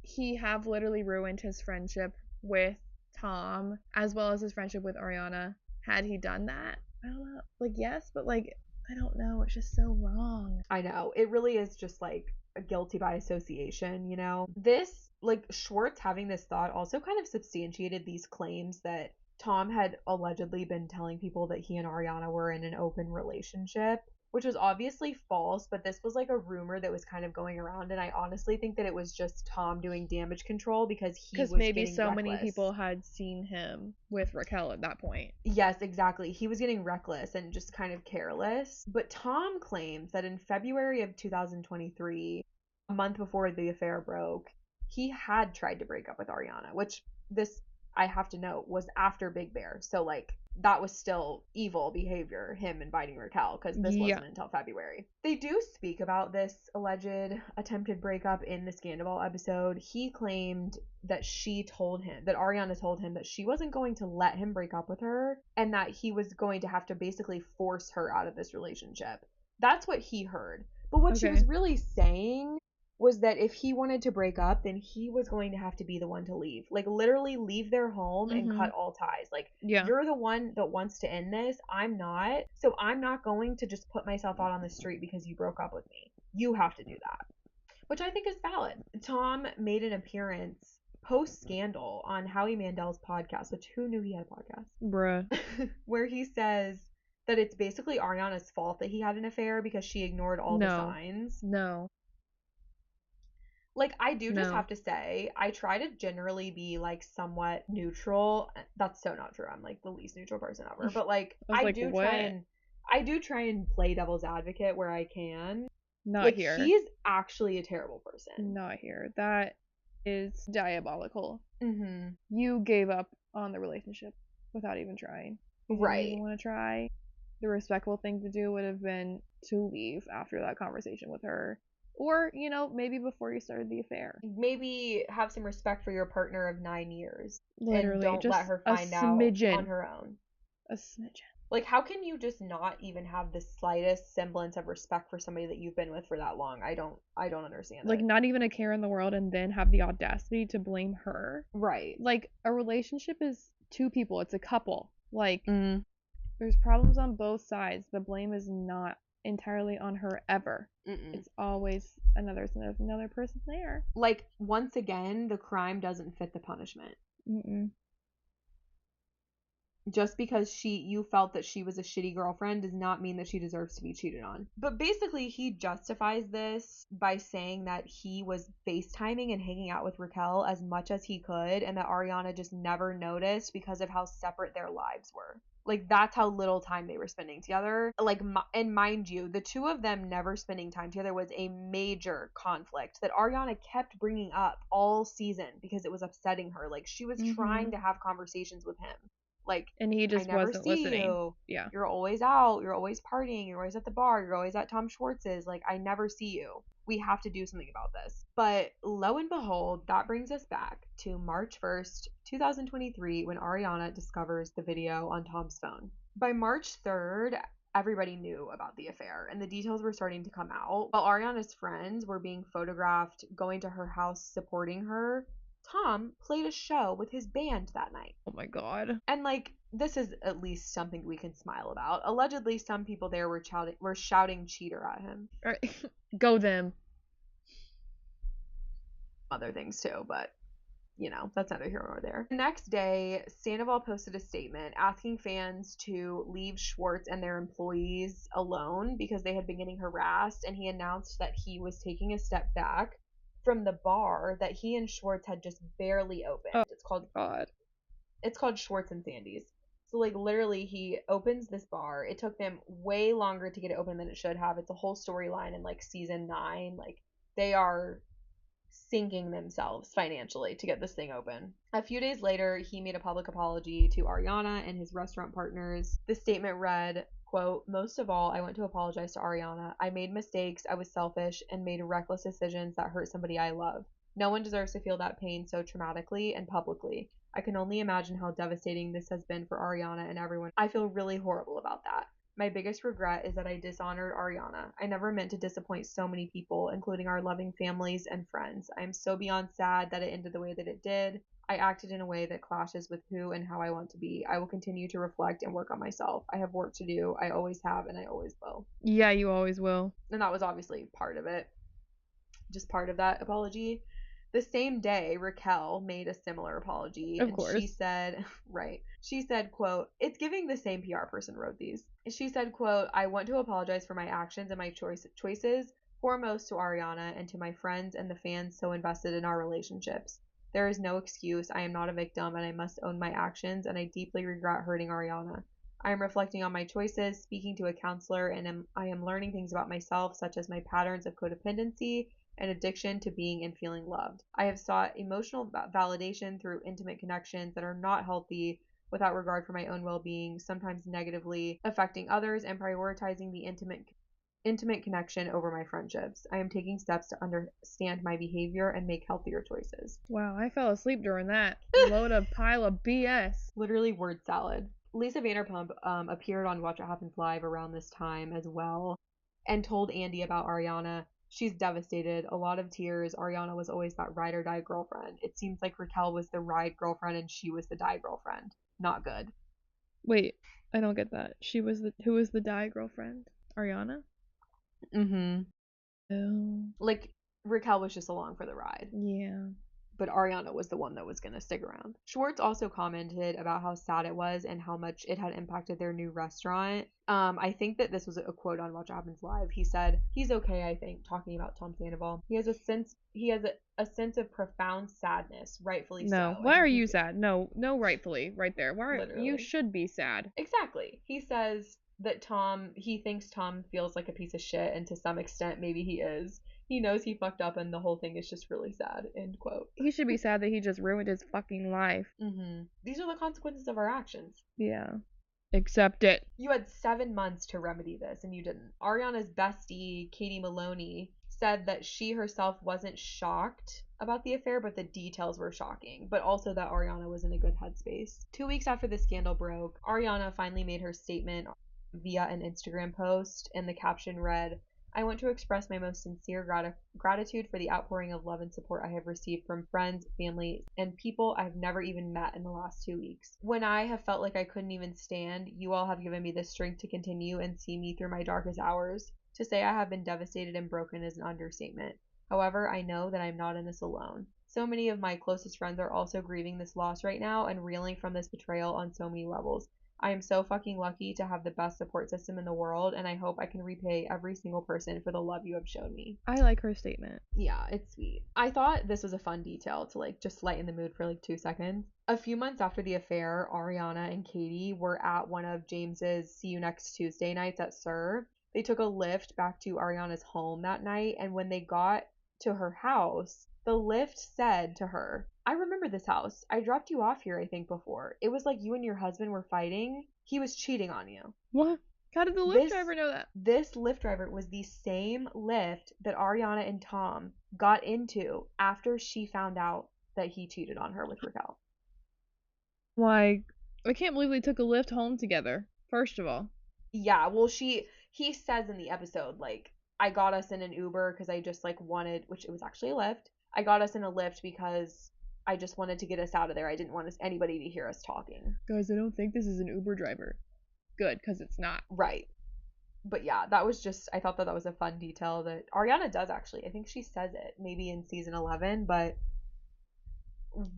he have literally ruined his friendship with Tom as well as his friendship with Ariana had he done that? I don't know. Like, yes, but like, I don't know. It's just so wrong. I know. It really is just like a guilty by association, you know? This, like, Schwartz having this thought also kind of substantiated these claims that Tom had allegedly been telling people that he and Ariana were in an open relationship, which was obviously false, but this was like a rumor that was kind of going around, and I honestly think that it was just Tom doing damage control because he was maybe getting so reckless. many people had seen him with Raquel at that point. Yes, exactly. He was getting reckless and just kind of careless. But Tom claims that in February of 2023, a month before the affair broke, he had tried to break up with Ariana, which this, I have to note, was after Big Bear. So, like, that was still evil behavior, him inviting Raquel, because this wasn't until February. They do speak about this alleged attempted breakup in the Scandoval episode. He claimed that Ariana told him that she wasn't going to let him break up with her, and that he was going to have to basically force her out of this relationship. That's what he heard. But what she was really saying was that if he wanted to break up, then he was going to have to be the one to leave. Like, literally leave their home and cut all ties. Like, you're the one that wants to end this. I'm not. So I'm not going to just put myself out on the street because you broke up with me. You have to do that. Which I think is valid. Tom made an appearance post-scandal on Howie Mandel's podcast, which who knew he had a podcast? Bruh. Where he says that it's basically Ariana's fault that he had an affair because she ignored all the signs. No. Like, I do just have to say, I try to generally be, like, somewhat neutral. That's so not true. I'm, like, the least neutral person ever. But, like, I do try and play devil's advocate where I can. Not like, here. He's actually a terrible person. Not here. That is diabolical. Mm-hmm. You gave up on the relationship without even trying. You didn't even want to try. The respectful thing to do would have been to leave after that conversation with her Or, you know, maybe before you started the affair. Maybe have some respect for your partner of 9 years. Literally, and don't just let her a find out smidgen. on her own. A smidgen. Like, how can you just not even have the slightest semblance of respect for somebody that you've been with for that long? I don't understand Like, it. not even a care in the world, and then have the audacity to blame her. Right. Like, a relationship is two people. It's a couple. Like, Mm. there's problems on both sides. The blame is not entirely on her ever. Mm-mm. It's always another person there. Like, once again, the crime doesn't fit the punishment. Mm-mm. Just because you felt that she was a shitty girlfriend does not mean that she deserves to be cheated on. But basically, he justifies this by saying that he was FaceTiming and hanging out with Raquel as much as he could, and that Ariana just never noticed because of how separate their lives were. Like, that's how little time they were spending together. Like, and mind you, the two of them never spending time together was a major conflict that Ariana kept bringing up all season because it was upsetting her. Like, she was trying to have conversations with him. Like, and he just I never wasn't see listening. you. Yeah. You're always out. You're always partying. You're always at the bar. You're always at Tom Schwartz's. Like, I never see you. We have to do something about this. But lo and behold, that brings us back to March 1st, 2023, when Ariana discovers the video on Tom's phone. By March 3rd, everybody knew about the affair, and the details were starting to come out. While Ariana's friends were being photographed going to her house supporting her, Tom played a show with his band that night. Oh my god. And, like, this is at least something we can smile about. Allegedly, some people there were shouting cheater at him. Go them. Other things too, but, you know, that's neither here nor there. The next day, Sandoval posted a statement asking fans to leave Schwartz and their employees alone because they had been getting harassed, and he announced that he was taking a step back from the bar that he and Schwartz had just barely opened. Oh, It's called Schwartz and Sandy's. So, like, literally, he opens this bar. It took them way longer to get it open than it should have. It's a whole storyline in, like, season 9. Like, they are sinking themselves financially to get this thing open. A few days later, he made a public apology to Ariana and his restaurant partners. The statement read, quote, "Most of all, I want to apologize to Ariana. I made mistakes, I was selfish, and made reckless decisions that hurt somebody I love. No one deserves to feel that pain so traumatically and publicly. I can only imagine how devastating this has been for Ariana and everyone. I feel really horrible about that. My biggest regret is that I dishonored Ariana. I never meant to disappoint so many people, including our loving families and friends. I am so beyond sad that it ended the way that it did. I acted in a way that clashes with who and how I want to be. I will continue to reflect and work on myself. I have work to do. I always have, and I always will." Yeah, you always will. And that was obviously part of it. Just part of that apology. The same day, Raquel made a similar apology. Of course. She said, she said, quote, it's giving the same PR person wrote these. She said, quote, "I want to apologize for my actions and my choices, foremost to Ariana and to my friends and the fans so invested in our relationships. There is no excuse. I am not a victim and I must own my actions, and I deeply regret hurting Ariana. I am reflecting on my choices, speaking to a counselor, and I am learning things about myself, such as my patterns of codependency and addiction to being and feeling loved. I have sought emotional validation through intimate connections that are not healthy, without regard for my own well-being, sometimes negatively affecting others, and prioritizing the intimate connection over my friendships. I am taking steps to understand my behavior and make healthier choices." Wow, I fell asleep during that. Load of pile of BS. Literally word salad. Lisa Vanderpump appeared on Watch What Happens Live around this time as well, and told Andy about Ariana. She's devastated. A lot of tears. Ariana was always that ride or die girlfriend. It seems like Raquel was the ride girlfriend and she was the die girlfriend. Not good. Wait, I don't get that. Who was the die girlfriend? Ariana? Mm-hmm. Oh. Like, Raquel was just along for the ride. Yeah. But Ariana was the one that was going to stick around. Schwartz also commented about how sad it was and how much it had impacted their new restaurant. I think that this was a quote on Watch What Happens Live. He said, "He's okay, I think," talking about Tom Sandoval. He has a sense of profound sadness, rightfully so. No. Why are you sad? No, rightfully, right there. Literally. You should be sad. Exactly. He says that he thinks Tom feels like a piece of shit, and to some extent, maybe he is. He knows he fucked up and the whole thing is just really sad, end quote. He should be sad that he just ruined his fucking life. Mm-hmm. These are the consequences of our actions. Yeah. Accept it. You had 7 months to remedy this, and you didn't. Ariana's bestie, Katie Maloney, said that she herself wasn't shocked about the affair, but the details were shocking, but also that Ariana was in a good headspace. 2 weeks after the scandal broke, Ariana finally made her statement via an Instagram post, and the caption read, "I want to express my most sincere gratitude for the outpouring of love and support I have received from friends, family, and people I've never even met in the last 2 weeks. When I have felt like I couldn't even stand, you all have given me the strength to continue and see me through my darkest hours. To say I have been devastated and broken is an understatement. However, I know that I'm not in this alone. So many of my closest friends are also grieving this loss right now and reeling from this betrayal on so many levels. I am so fucking lucky to have the best support system in the world, and I hope I can repay every single person for the love you have shown me." I like her statement. Yeah, it's sweet. I thought this was a fun detail to like just lighten the mood for like 2 seconds. A few months after the affair, Ariana and Katie were at one of James's See You Next Tuesday nights at SUR. They took a lift back to Ariana's home that night, and when they got to her house, the lift said to her, "I remember this house. I dropped you off here, I think, before. It was like you and your husband were fighting. He was cheating on you." What? How did the lift driver know that? This Lyft driver was the same Lyft that Ariana and Tom got into after she found out that he cheated on her with Raquel. Like, I can't believe they took a lift home together, first of all. Yeah, well, he says in the episode, like, I got us in an Uber because I just, like, wanted, which it was actually a Lyft. I got us in a Lyft because I just wanted to get us out of there. I didn't want anybody to hear us talking. Guys, I don't think this is an Uber driver. Good, because it's not. Right. But yeah, that was just, I thought that was a fun detail that Ariana does actually. I think she says it maybe in season 11, but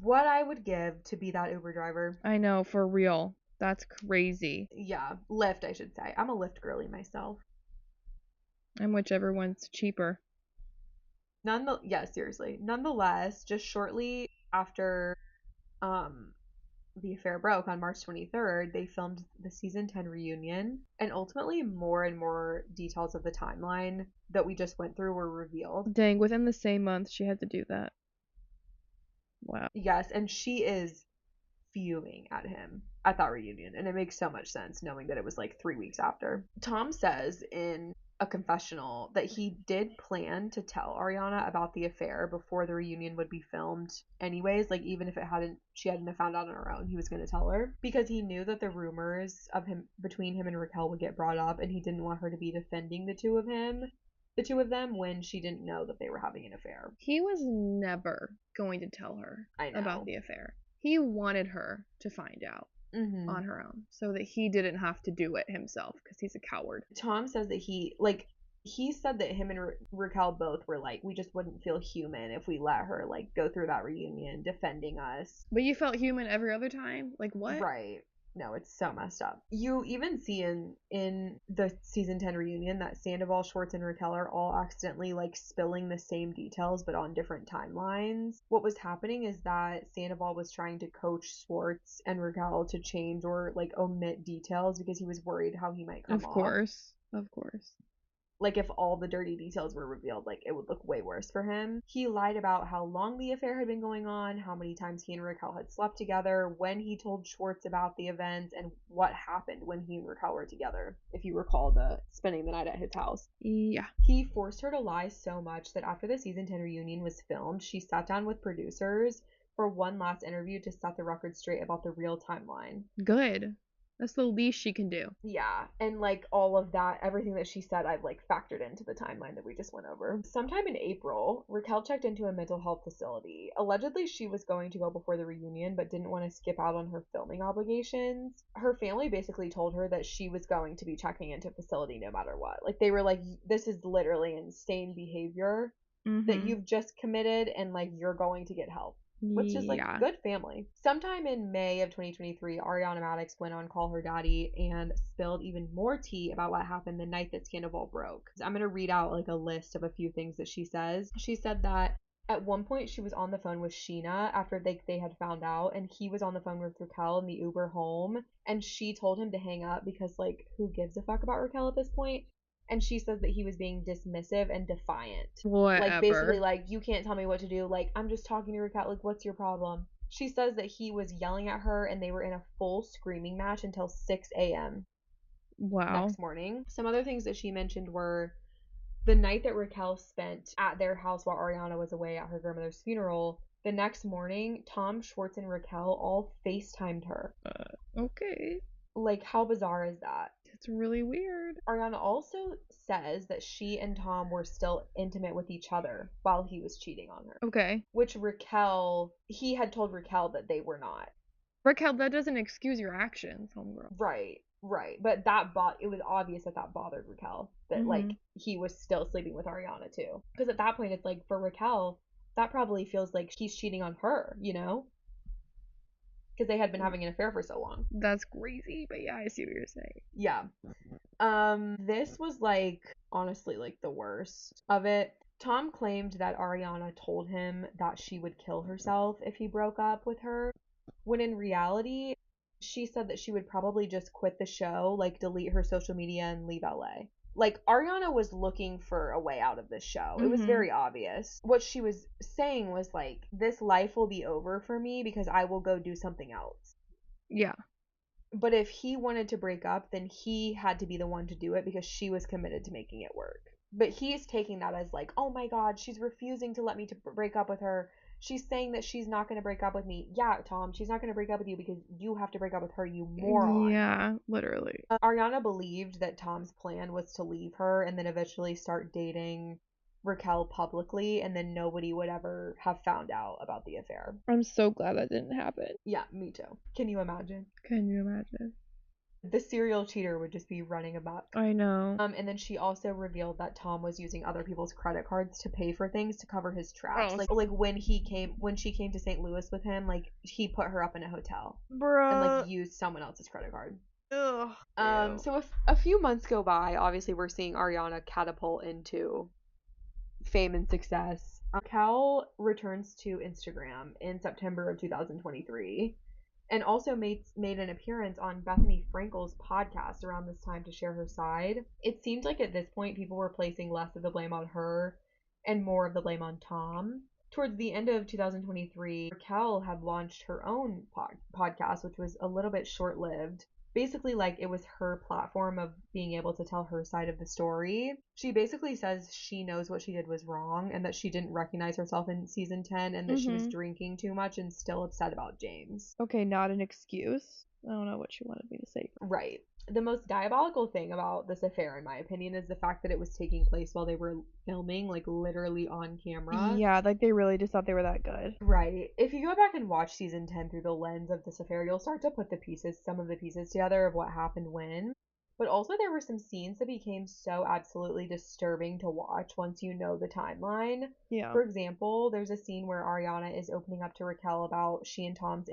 what I would give to be that Uber driver. I know, for real. That's crazy. Yeah, Lyft, I should say. I'm a Lyft girly myself. And whichever one's cheaper. Yeah, seriously. Nonetheless, just shortly after the affair broke on March 23rd, they filmed the season 10 reunion, and ultimately more and more details of the timeline that we just went through were revealed. Dang, within the same month she had to do that. Wow. Yes, and she is fuming at him at that reunion, and it makes so much sense knowing that it was like 3 weeks after. Tom says in a confessional that he did plan to tell Ariana about the affair before the reunion would be filmed anyways, like even if she hadn't have found out on her own, he was going to tell her because he knew that the rumors of him between him and Raquel would get brought up, and he didn't want her to be defending the two of them when she didn't know that they were having an affair. He was never going to tell her about the affair. He wanted her to find out on her own so that he didn't have to do it himself because he's a coward. Tom says that he said that him and Raquel both were like, we just wouldn't feel human if we let her like go through that reunion defending us. But you felt human every other time? Like what? Right. No, it's so messed up. You even see in the season 10 reunion that Sandoval, Schwartz, and Raquel are all accidentally like spilling the same details but on different timelines. What was happening is that Sandoval was trying to coach Schwartz and Raquel to change or like omit details because he was worried how he might come off. Of course. Like if all the dirty details were revealed, like it would look way worse for him. He lied about how long the affair had been going on, how many times he and Raquel had slept together, when he told Schwartz about the events, and what happened when he and Raquel were together. If you recall the spending the night at his house. Yeah. He forced her to lie so much that after the season 10 reunion was filmed, she sat down with producers for one last interview to set the record straight about the real timeline. Good. That's the least she can do. Yeah, and like all of that, everything that she said, I've like factored into the timeline that we just went over. Sometime in April, Raquel checked into a mental health facility. Allegedly, she was going to go before the reunion, but didn't want to skip out on her filming obligations. Her family basically told her that she was going to be checking into a facility no matter what. Like they were like, this is literally insane behavior that you've just committed, and like you're going to get help. Which is like good family. Sometime in May of 2023, Ariana Madix went on Call Her Daddy and spilled even more tea about what happened the night that Sandoval broke. I'm going to read out like a list of a few things that she says. She said that at one point she was on the phone with Sheena after they had found out, and he was on the phone with Raquel in the Uber home, and she told him to hang up because like who gives a fuck about Raquel at this point? And she says that he was being dismissive and defiant. Whatever. Like, basically, like, you can't tell me what to do. Like, I'm just talking to Raquel. Like, what's your problem? She says that he was yelling at her and they were in a full screaming match until 6 a.m. Wow. next morning. Some other things that she mentioned were The night that Raquel spent at their house while Ariana was away at her grandmother's funeral, the next morning, Tom, Schwartz, and Raquel all FaceTimed her. Okay. Like, how bizarre is that? It's really weird. Ariana also says that she and Tom were still intimate with each other while he was cheating on her. Okay. Which he had told Raquel that they were not. Raquel, that doesn't excuse your actions, homegirl. Right. But it was obvious that bothered Raquel. That, like, he was still sleeping with Ariana, too. Because at that point, it's like, for Raquel, that probably feels like he's cheating on her, you know? Because they had been having an affair for so long. That's crazy, but yeah, I see what you're saying. Yeah. This was, like, honestly, like, the worst of it. Tom claimed that Ariana told him that she would kill herself if he broke up with her, when in reality, she said that she would probably just quit the show, like, delete her social media and leave LA. Like, Ariana was looking for a way out of this show. It was very obvious. What she was saying was, like, this life will be over for me because I will go do something else. Yeah. But if he wanted to break up, then he had to be the one to do it because she was committed to making it work. But he's taking that as, like, oh my god, she's refusing to let me to break up with her. She's saying that she's not going to break up with me. Yeah, Tom, she's not going to break up with you because you have to break up with her, you moron. Yeah, literally. Ariana believed that Tom's plan was to leave her and then eventually start dating Raquel publicly, and then nobody would ever have found out about the affair. I'm so glad that didn't happen. Yeah, me too. Can you imagine? Can you imagine? The serial cheater would just be running amok. I know. And then she also revealed that Tom was using other people's credit cards to pay for things to cover his tracks. Oh. Like when she came to St. Louis with him, like he put her up in a hotel Bruh. and like used someone else's credit card. Ugh. So a few months go by. Obviously, we're seeing Ariana catapult into fame and success. Cal returns to Instagram in September of 2023. And also made an appearance on Bethany Frankel's podcast around this time to share her side. It seemed like at this point people were placing less of the blame on her and more of the blame on Tom. Towards the end of 2023, Raquel had launched her own podcast, which was a little bit short-lived. Basically, like, it was her platform of being able to tell her side of the story. She basically says she knows what she did was wrong and that she didn't recognize herself in season 10 and that she was drinking too much and still upset about James. Okay, not an excuse. I don't know what she wanted me to say. Right. The most diabolical thing about this affair, in my opinion, is the fact that it was taking place while they were filming, like, literally on camera. Yeah, like, they really just thought they were that good. Right. If you go back and watch season 10 through the lens of this affair, you'll start to put some of the pieces together of what happened when. But also there were some scenes that became so absolutely disturbing to watch once you know the timeline. Yeah. For example, there's a scene where Ariana is opening up to Raquel about she and Tom's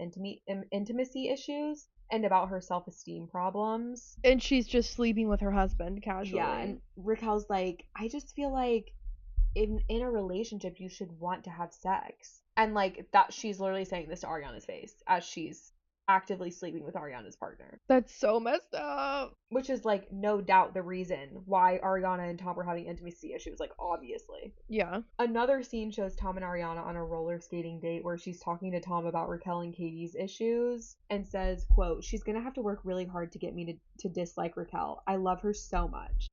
intimacy issues and about her self-esteem problems. And she's just sleeping with her husband casually. Yeah, and Raquel's like, I just feel like in a relationship you should want to have sex. And like that, she's literally saying this to Ariana's face as she's actively sleeping with Ariana's partner. That's so messed up. Which is like no doubt the reason why Ariana and Tom were having intimacy issues, like obviously. Yeah. Another scene shows Tom and Ariana on a roller skating date where she's talking to Tom about Raquel and Katie's issues and says, quote, she's gonna have to work really hard to get me to dislike Raquel. I love her so much.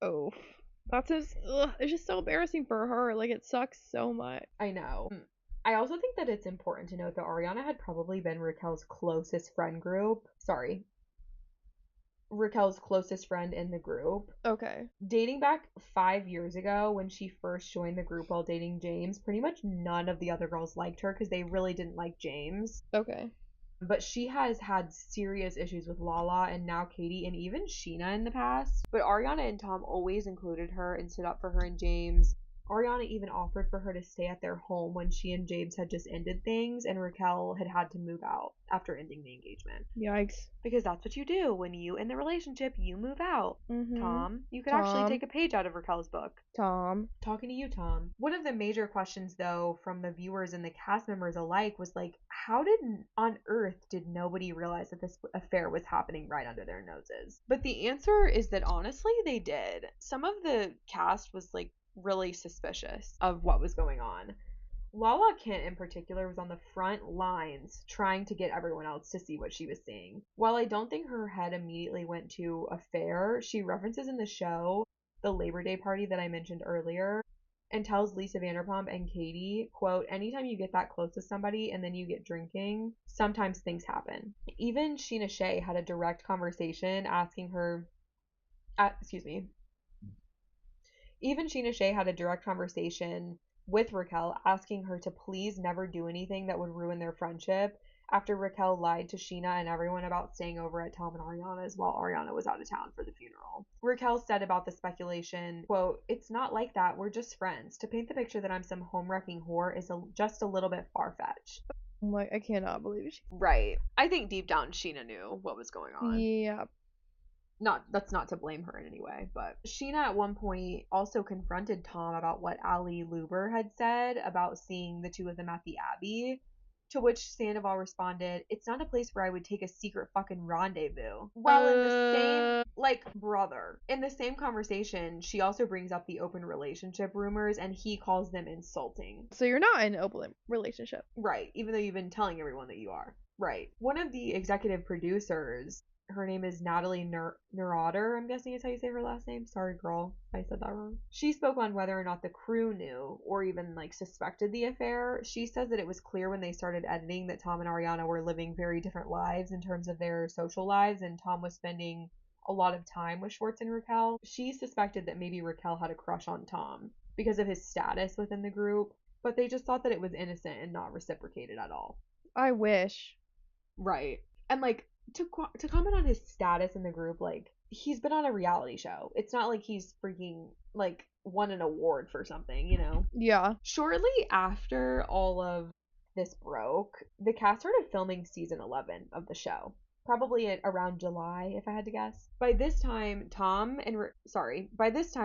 Oh. That's just, it's just so embarrassing for her. Like, it sucks so much. I know. I also think that it's important to note that Ariana had probably been Raquel's closest friend in the group. Okay. Dating back 5 years ago when she first joined the group while dating James, pretty much none of the other girls liked her because they really didn't like James. Okay. But she has had serious issues with Lala and now Katie and even Sheena in the past. But Ariana and Tom always included her and stood up for her and James. Ariana even offered for her to stay at their home when she and James had just ended things and Raquel had to move out after ending the engagement. Yikes. Because that's what you do. When you end the relationship, you move out. Tom, you could Tom. actually take a page out of Raquel's book. Tom. Talking to you, Tom. One of the major questions, though, from the viewers and the cast members alike was like, how on earth did nobody realize that this affair was happening right under their noses? But the answer is that honestly, they did. Some of the cast was like really suspicious of what was going on. Lala Kent in particular was on the front lines trying to get everyone else to see what she was seeing. While I don't think her head immediately went to affair, she references in the show the Labor Day party that I mentioned earlier and tells Lisa Vanderpump and Katie, quote, anytime you get that close to somebody and then you get drinking, sometimes things happen. Even Sheena Shea had a direct conversation asking her, even Sheena Shea had a direct conversation with Raquel asking her to please never do anything that would ruin their friendship after Raquel lied to Sheena and everyone about staying over at Tom and Ariana's while Ariana was out of town for the funeral. Raquel said about the speculation, quote, it's not like that, we're just friends. To paint the picture that I'm some home-wrecking whore is just a little bit far-fetched. I'm like, I cannot believe she... Right. I think deep down Sheena knew what was going on. Yeah. That's not to blame her in any way, but Sheena at one point also confronted Tom about what Ali Luber had said about seeing the two of them at the Abbey, to which Sandoval responded, it's not a place where I would take a secret fucking rendezvous. While in the same, brother, in the same conversation, she also brings up the open relationship rumors and he calls them insulting. So you're not in an open relationship. Right, even though you've been telling everyone that you are. Right. One of the executive producers, her name is Natalie Neurotter, I'm guessing is how you say her last name. Sorry, girl, I said that wrong. She spoke on whether or not the crew knew or even suspected the affair. She says that it was clear when they started editing that Tom and Ariana were living very different lives in terms of their social lives, and Tom was spending a lot of time with Schwartz and Raquel. She suspected that maybe Raquel had a crush on Tom because of his status within the group, but they just thought that it was innocent and not reciprocated at all. I wish. Right. And to comment on his status in the group, he's been on a reality show. It's not like he's freaking won an award for something, you know? Yeah. Shortly after all of this broke, the cast started filming season 11 of the show. Probably around July, if I had to guess. By this time,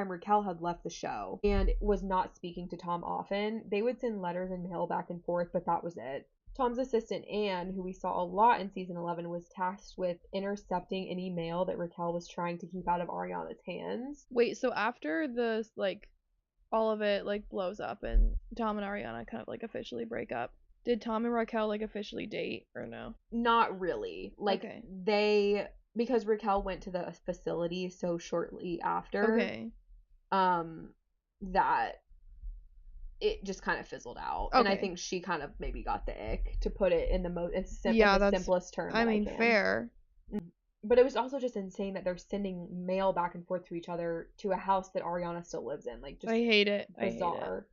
Raquel had left the show and was not speaking to Tom often. They would send letters and mail back and forth, but that was it. Tom's assistant, Anne, who we saw a lot in season 11, was tasked with intercepting any mail that Raquel was trying to keep out of Ariana's hands. Wait, so after this, all of it, blows up and Tom and Ariana kind of, officially break up, did Tom and Raquel, officially date or no? Not really. Okay. Because Raquel went to the facility so shortly after. Okay. That it just kind of fizzled out. Okay. And I think she kind of maybe got the ick, to put it in the simplest term. I mean, fair. But it was also just insane that they're sending mail back and forth to each other to a house that Ariana still lives in. Just I hate it. Bizarre.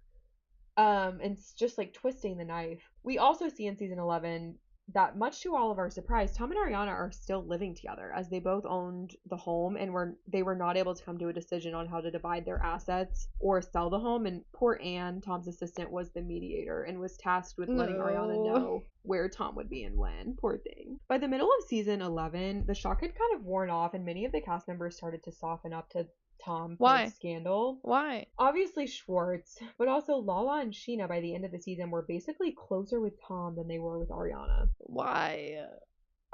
And it's just twisting the knife. We also see in season 11 that, much to all of our surprise, Tom and Ariana are still living together, as they both owned the home and they were not able to come to a decision on how to divide their assets or sell the home. And poor Anne, Tom's assistant, was the mediator and was tasked with letting Ariana know where Tom would be and when. Poor thing. By the middle of season 11, the shock had kind of worn off and many of the cast members started to soften up to Tom scandal. Why? Obviously Schwartz, but also Lala and Sheena by the end of the season were basically closer with Tom than they were with Ariana. Why?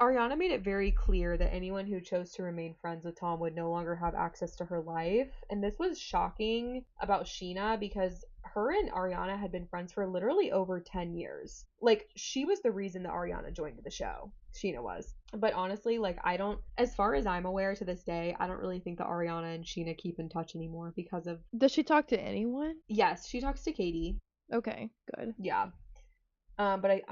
Ariana made it very clear that anyone who chose to remain friends with Tom would no longer have access to her life, and this was shocking about Sheena because her and Ariana had been friends for literally over 10 years. She was the reason that Ariana joined the show. Sheena was. But honestly, as far as I'm aware to this day, I don't really think that Ariana and Sheena keep in touch anymore because of... Does she talk to anyone? Yes, she talks to Katie. Okay, good. Yeah. But I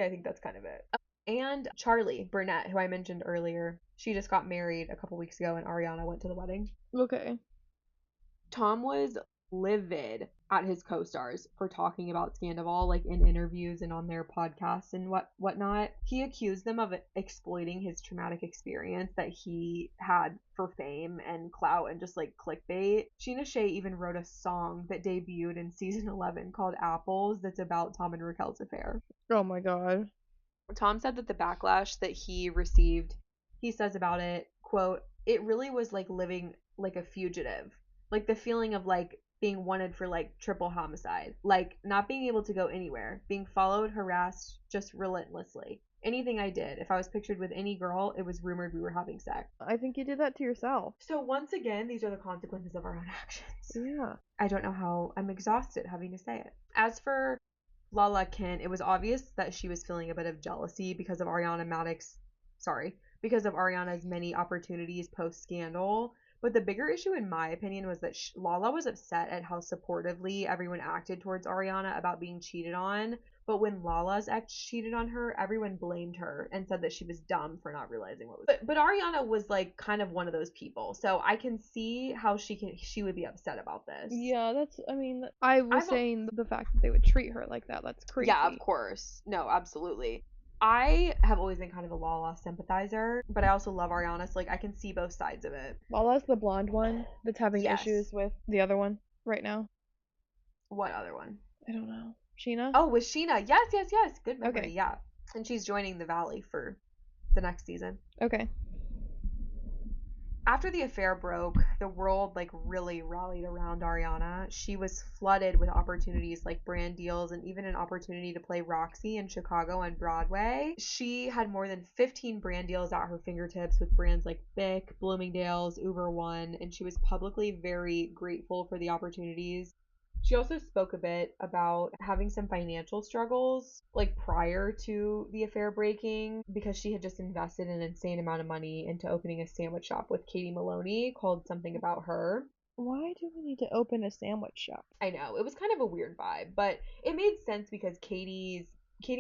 think that's kind of it. And Charlie Burnett, who I mentioned earlier, she just got married a couple weeks ago and Ariana went to the wedding. Okay. Tom was livid at his co-stars for talking about Sandoval in interviews and on their podcasts and whatnot. He accused them of exploiting his traumatic experience that he had for fame and clout and just clickbait. Sheena Shea even wrote a song that debuted in season 11 called Apples that's about Tom and Raquel's affair. Oh my god. Tom said that the backlash that he received, he says about it, quote, it really was like living like a fugitive. The feeling of being wanted for triple homicide. Not being able to go anywhere. Being followed, harassed, just relentlessly. Anything I did, if I was pictured with any girl, it was rumored we were having sex. I think you did that to yourself. So once again, these are the consequences of our own actions. Yeah. I don't know how, I'm exhausted having to say it. As for Lala Kent, it was obvious that she was feeling a bit of jealousy because of Ariana's many opportunities post-scandal, But the bigger issue, in my opinion, was that Lala was upset at how supportively everyone acted towards Ariana about being cheated on. But when Lala's ex cheated on her, everyone blamed her and said that she was dumb for not realizing what was. But Ariana was like kind of one of those people, so I can see how she would be upset about this. Yeah, I was saying the fact that they would treat her like that's crazy. Yeah, of course. No, absolutely. I have always been kind of a Lala sympathizer, but I also love Ariana, so like I can see both sides of it. Lala's the blonde one that's having Yes. issues with the other one right now. What other one? I don't know. Sheena? Oh, with Sheena. Yes. Good memory. Okay. Yeah. And she's joining the Valley for the next season. Okay. After the affair broke, the world like really rallied around Ariana. She was flooded with opportunities like brand deals and even an opportunity to play Roxy in Chicago on Broadway. She had more than 15 brand deals at her fingertips with brands like Bic, Bloomingdale's, Uber One, and she was publicly very grateful for the opportunities. She also spoke a bit about having some financial struggles, like prior to the affair breaking, because she had just invested an insane amount of money into opening a sandwich shop with Katie Maloney called Something About Her. Why do we need to open a sandwich shop? I know, it was kind of a weird vibe, but it made sense because Katie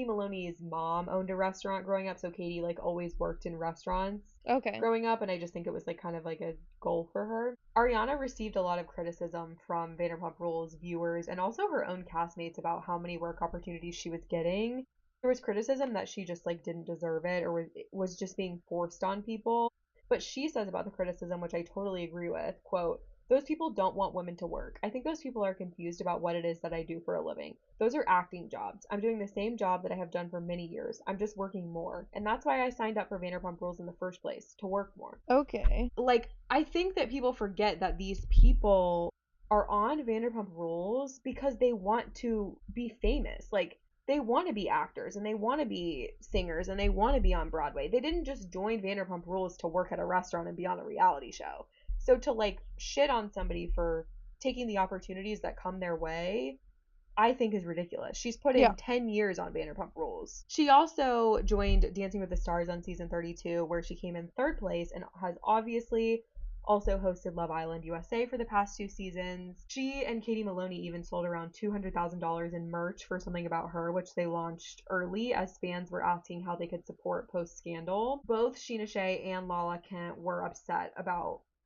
Maloney's mom owned a restaurant growing up, so Katie like always worked in restaurants. Okay. Growing up, and I just think it was like kind of like a goal for her. Ariana received a lot of criticism from Vanderpump Rules viewers and also her own castmates about how many work opportunities she was getting. There was criticism that she just like didn't deserve it or was just being forced on people. But she says about the criticism, which I totally agree with, quote, "Those people don't want women to work. I think those people are confused about what it is that I do for a living. Those are acting jobs. I'm doing the same job that I have done for many years. I'm just working more. And that's why I signed up for Vanderpump Rules in the first place, to work more." Okay. Like, I think that people forget that these people are on Vanderpump Rules because they want to be famous. Like, they want to be actors and they want to be singers and they want to be on Broadway. They didn't just join Vanderpump Rules to work at a restaurant and be on a reality show. So to like shit on somebody for taking the opportunities that come their way, I think is ridiculous. She's put in 10 years on Vanderpump Rules. She also joined Dancing with the Stars on season 32, where she came in third place and has obviously also hosted Love Island USA for the past 2 seasons. She and Katie Maloney even sold around $200,000 in merch for Something About Her, which they launched early as fans were asking how they could support post-scandal. Both Sheena Shea and Lala Kent were upset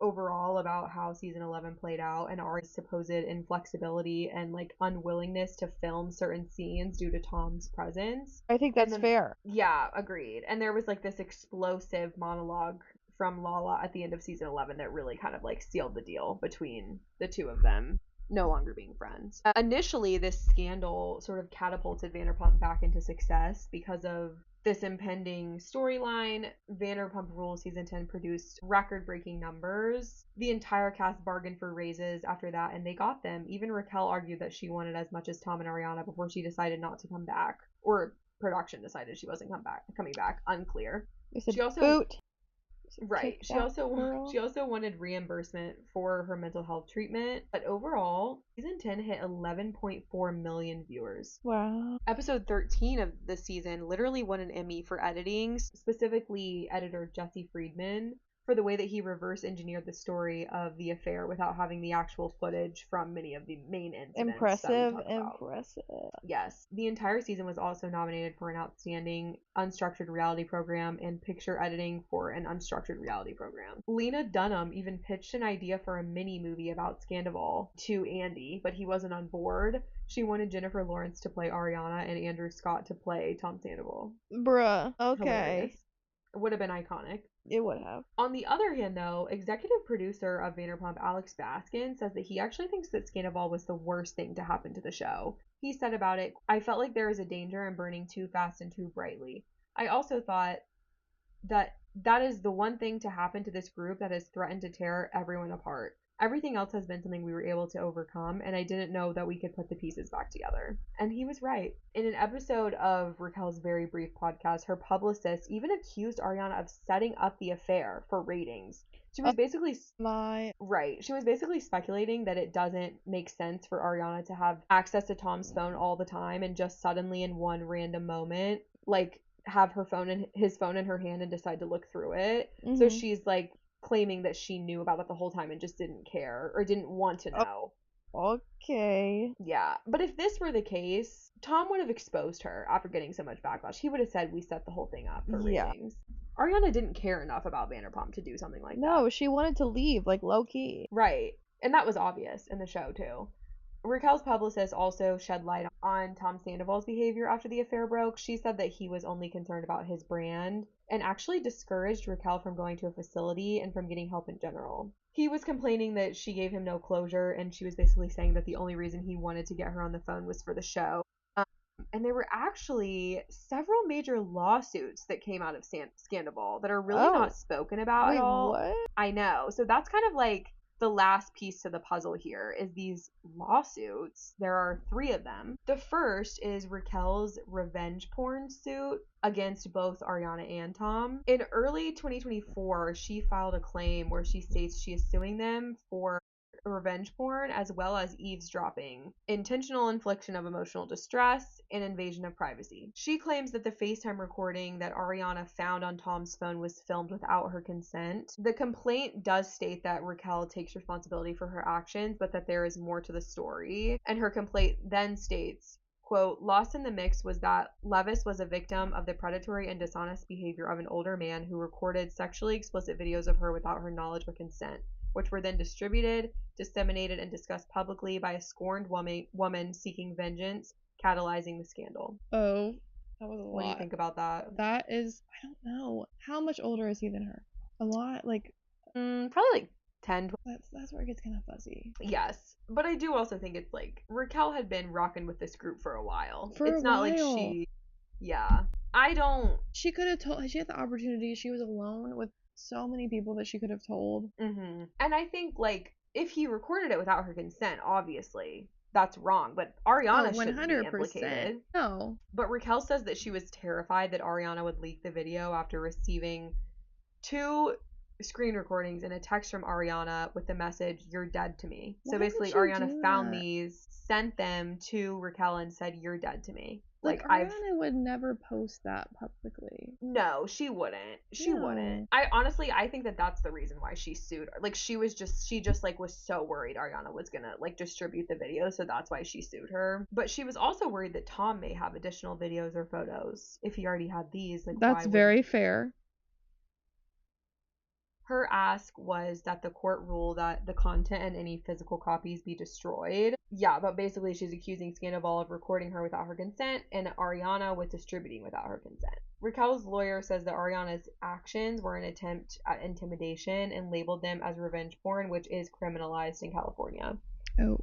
overall about how season 11 played out and Ari's supposed inflexibility and like unwillingness to film certain scenes due to Tom's presence. I think that's fair. Yeah, agreed. And there was like this explosive monologue from Lala at the end of season 11 that really kind of like sealed the deal between the two of them no longer being friends. Initially, this scandal sort of catapulted Vanderpump back into success because of this impending storyline. Vanderpump Rules season 10 produced record-breaking numbers. The entire cast bargained for raises after that, and they got them. Even Raquel argued that she wanted as much as Tom and Ariana before she decided not to come back, or production decided she wasn't coming back. Unclear. She also Right. She also wanted reimbursement for her mental health treatment. But overall, season 10 hit 11.4 million viewers. Wow. Episode 13 of the season literally won an Emmy for editing, specifically editor Jesse Friedman, for the way that he reverse engineered the story of the affair without having the actual footage from many of the main incidents. Impressive. Yes. The entire season was also nominated for an outstanding unstructured reality program and picture editing for an unstructured reality program. Lena Dunham even pitched an idea for a mini movie about Sandoval to Andy, but he wasn't on board. She wanted Jennifer Lawrence to play Ariana and Andrew Scott to play Tom Sandoval. Bruh. Okay. Hilarious. It would have been iconic. It would have. On the other hand, though, executive producer of Vanderpump, Alex Baskin, says that he actually thinks that Sandoval was the worst thing to happen to the show. He said about it, "I felt like there was a danger in burning too fast and too brightly. I also thought that is the one thing to happen to this group that has threatened to tear everyone apart. Everything else has been something we were able to overcome, and I didn't know that we could put the pieces back together." And he was right. In an episode of Raquel's Very Brief podcast, her publicist even accused Ariana of setting up the affair for ratings. She was basically She was basically speculating that it doesn't make sense for Ariana to have access to Tom's phone all the time and just suddenly in one random moment, like, have his phone in her hand and decide to look through it. Mm-hmm. So she's like claiming that she knew about it the whole time and just didn't care or didn't want to know. Okay. Yeah, but if this were the case, Tom would have exposed her after getting so much backlash. He would have said we set the whole thing up for ratings. Ariana didn't care enough about Vanderpump to do something like that. No, she wanted to leave, like, low-key. Right, and that was obvious in the show, too. Raquel's publicist also shed light on Tom Sandoval's behavior after the affair broke. She said that he was only concerned about his brand and actually discouraged Raquel from going to a facility and from getting help in general. He was complaining that she gave him no closure, and she was basically saying that the only reason he wanted to get her on the phone was for the show. And there were actually several major lawsuits that came out of Sandoval that are really not spoken about at all. What? I know. So that's kind of like the last piece to the puzzle here is these lawsuits. There are 3 of them. The first is Raquel's revenge porn suit against both Ariana and Tom. In early 2024, she filed a claim where she states she is suing them for revenge porn as well as eavesdropping, intentional infliction of emotional distress, and invasion of privacy. She claims that the FaceTime recording that Ariana found on Tom's phone was filmed without her consent. The complaint does state that Raquel takes responsibility for her actions, but that there is more to the story. And her complaint then states, quote, lost in the mix was that Levis was a victim of the predatory and dishonest behavior of an older man who recorded sexually explicit videos of her without her knowledge or consent, which were then distributed, disseminated, and discussed publicly by a scorned woman seeking vengeance, catalyzing the scandal. Oh, that was a lot. What do you think about that? That is, I don't know. How much older is he than her? A lot? Like, Probably like 10. that's where it gets kind of fuzzy. Yes. But I do also think it's like Raquel had been rocking with this group for a while. It's not like she. Yeah. I don't. She could have told. She had the opportunity. She was alone with so many people that she could have told. And I think, like, if he recorded it without her consent, obviously that's wrong. But Ariana shouldn't be implicated. No. But Raquel says that she was terrified that Ariana would leak the video after receiving 2 screen recordings and a text from Ariana with the message, "You're dead to me." So basically, Ariana found these, sent them to Raquel, and said, "You're dead to me." Like Ariana would never post that publicly. No, she wouldn't. She wouldn't. I think that that's the reason why she sued her. Like she just like was so worried Ariana was gonna like distribute the video, so that's why she sued her. But she was also worried that Tom may have additional videos or photos if he already had these. Like that's very fair. Her ask was that the court rule that the content and any physical copies be destroyed. Yeah, but basically she's accusing Sandoval of recording her without her consent and Ariana with distributing without her consent. Raquel's lawyer says that Ariana's actions were an attempt at intimidation and labeled them as revenge porn, which is criminalized in California. Oh.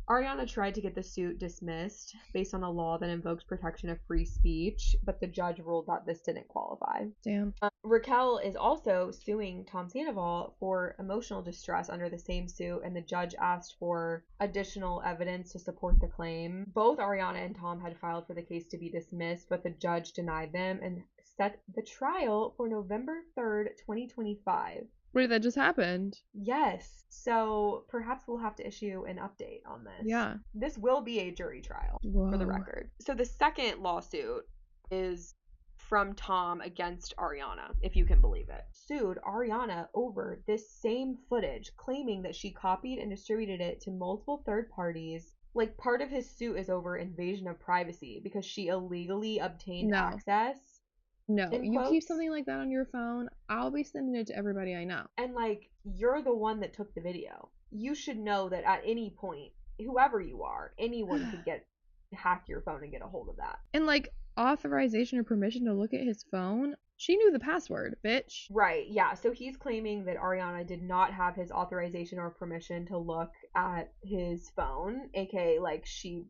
Ariana tried to get the suit dismissed based on a law that invokes protection of free speech, but the judge ruled that this didn't qualify. Damn. Raquel is also suing Tom Sandoval for emotional distress under the same suit, and the judge asked for additional evidence to support the claim. Both Ariana and Tom had filed for the case to be dismissed, but the judge denied them and set the trial for November 3rd, 2025. Wait, that just happened. Yes. So perhaps we'll have to issue an update on this. Yeah. This will be a jury trial, for the record. So the second lawsuit is from Tom against Ariana, if you can believe it. Sued Ariana over this same footage, claiming that she copied and distributed it to multiple third parties. Like, part of his suit is over invasion of privacy because she illegally obtained access. No, you keep something like that on your phone, I'll be sending it to everybody I know. And, like, you're the one that took the video. You should know that at any point, whoever you are, anyone could hack your phone and get a hold of that. And, like, authorization or permission to look at his phone? She knew the password, bitch. Right, yeah. So he's claiming that Ariana did not have his authorization or permission to look at his phone, aka, like, she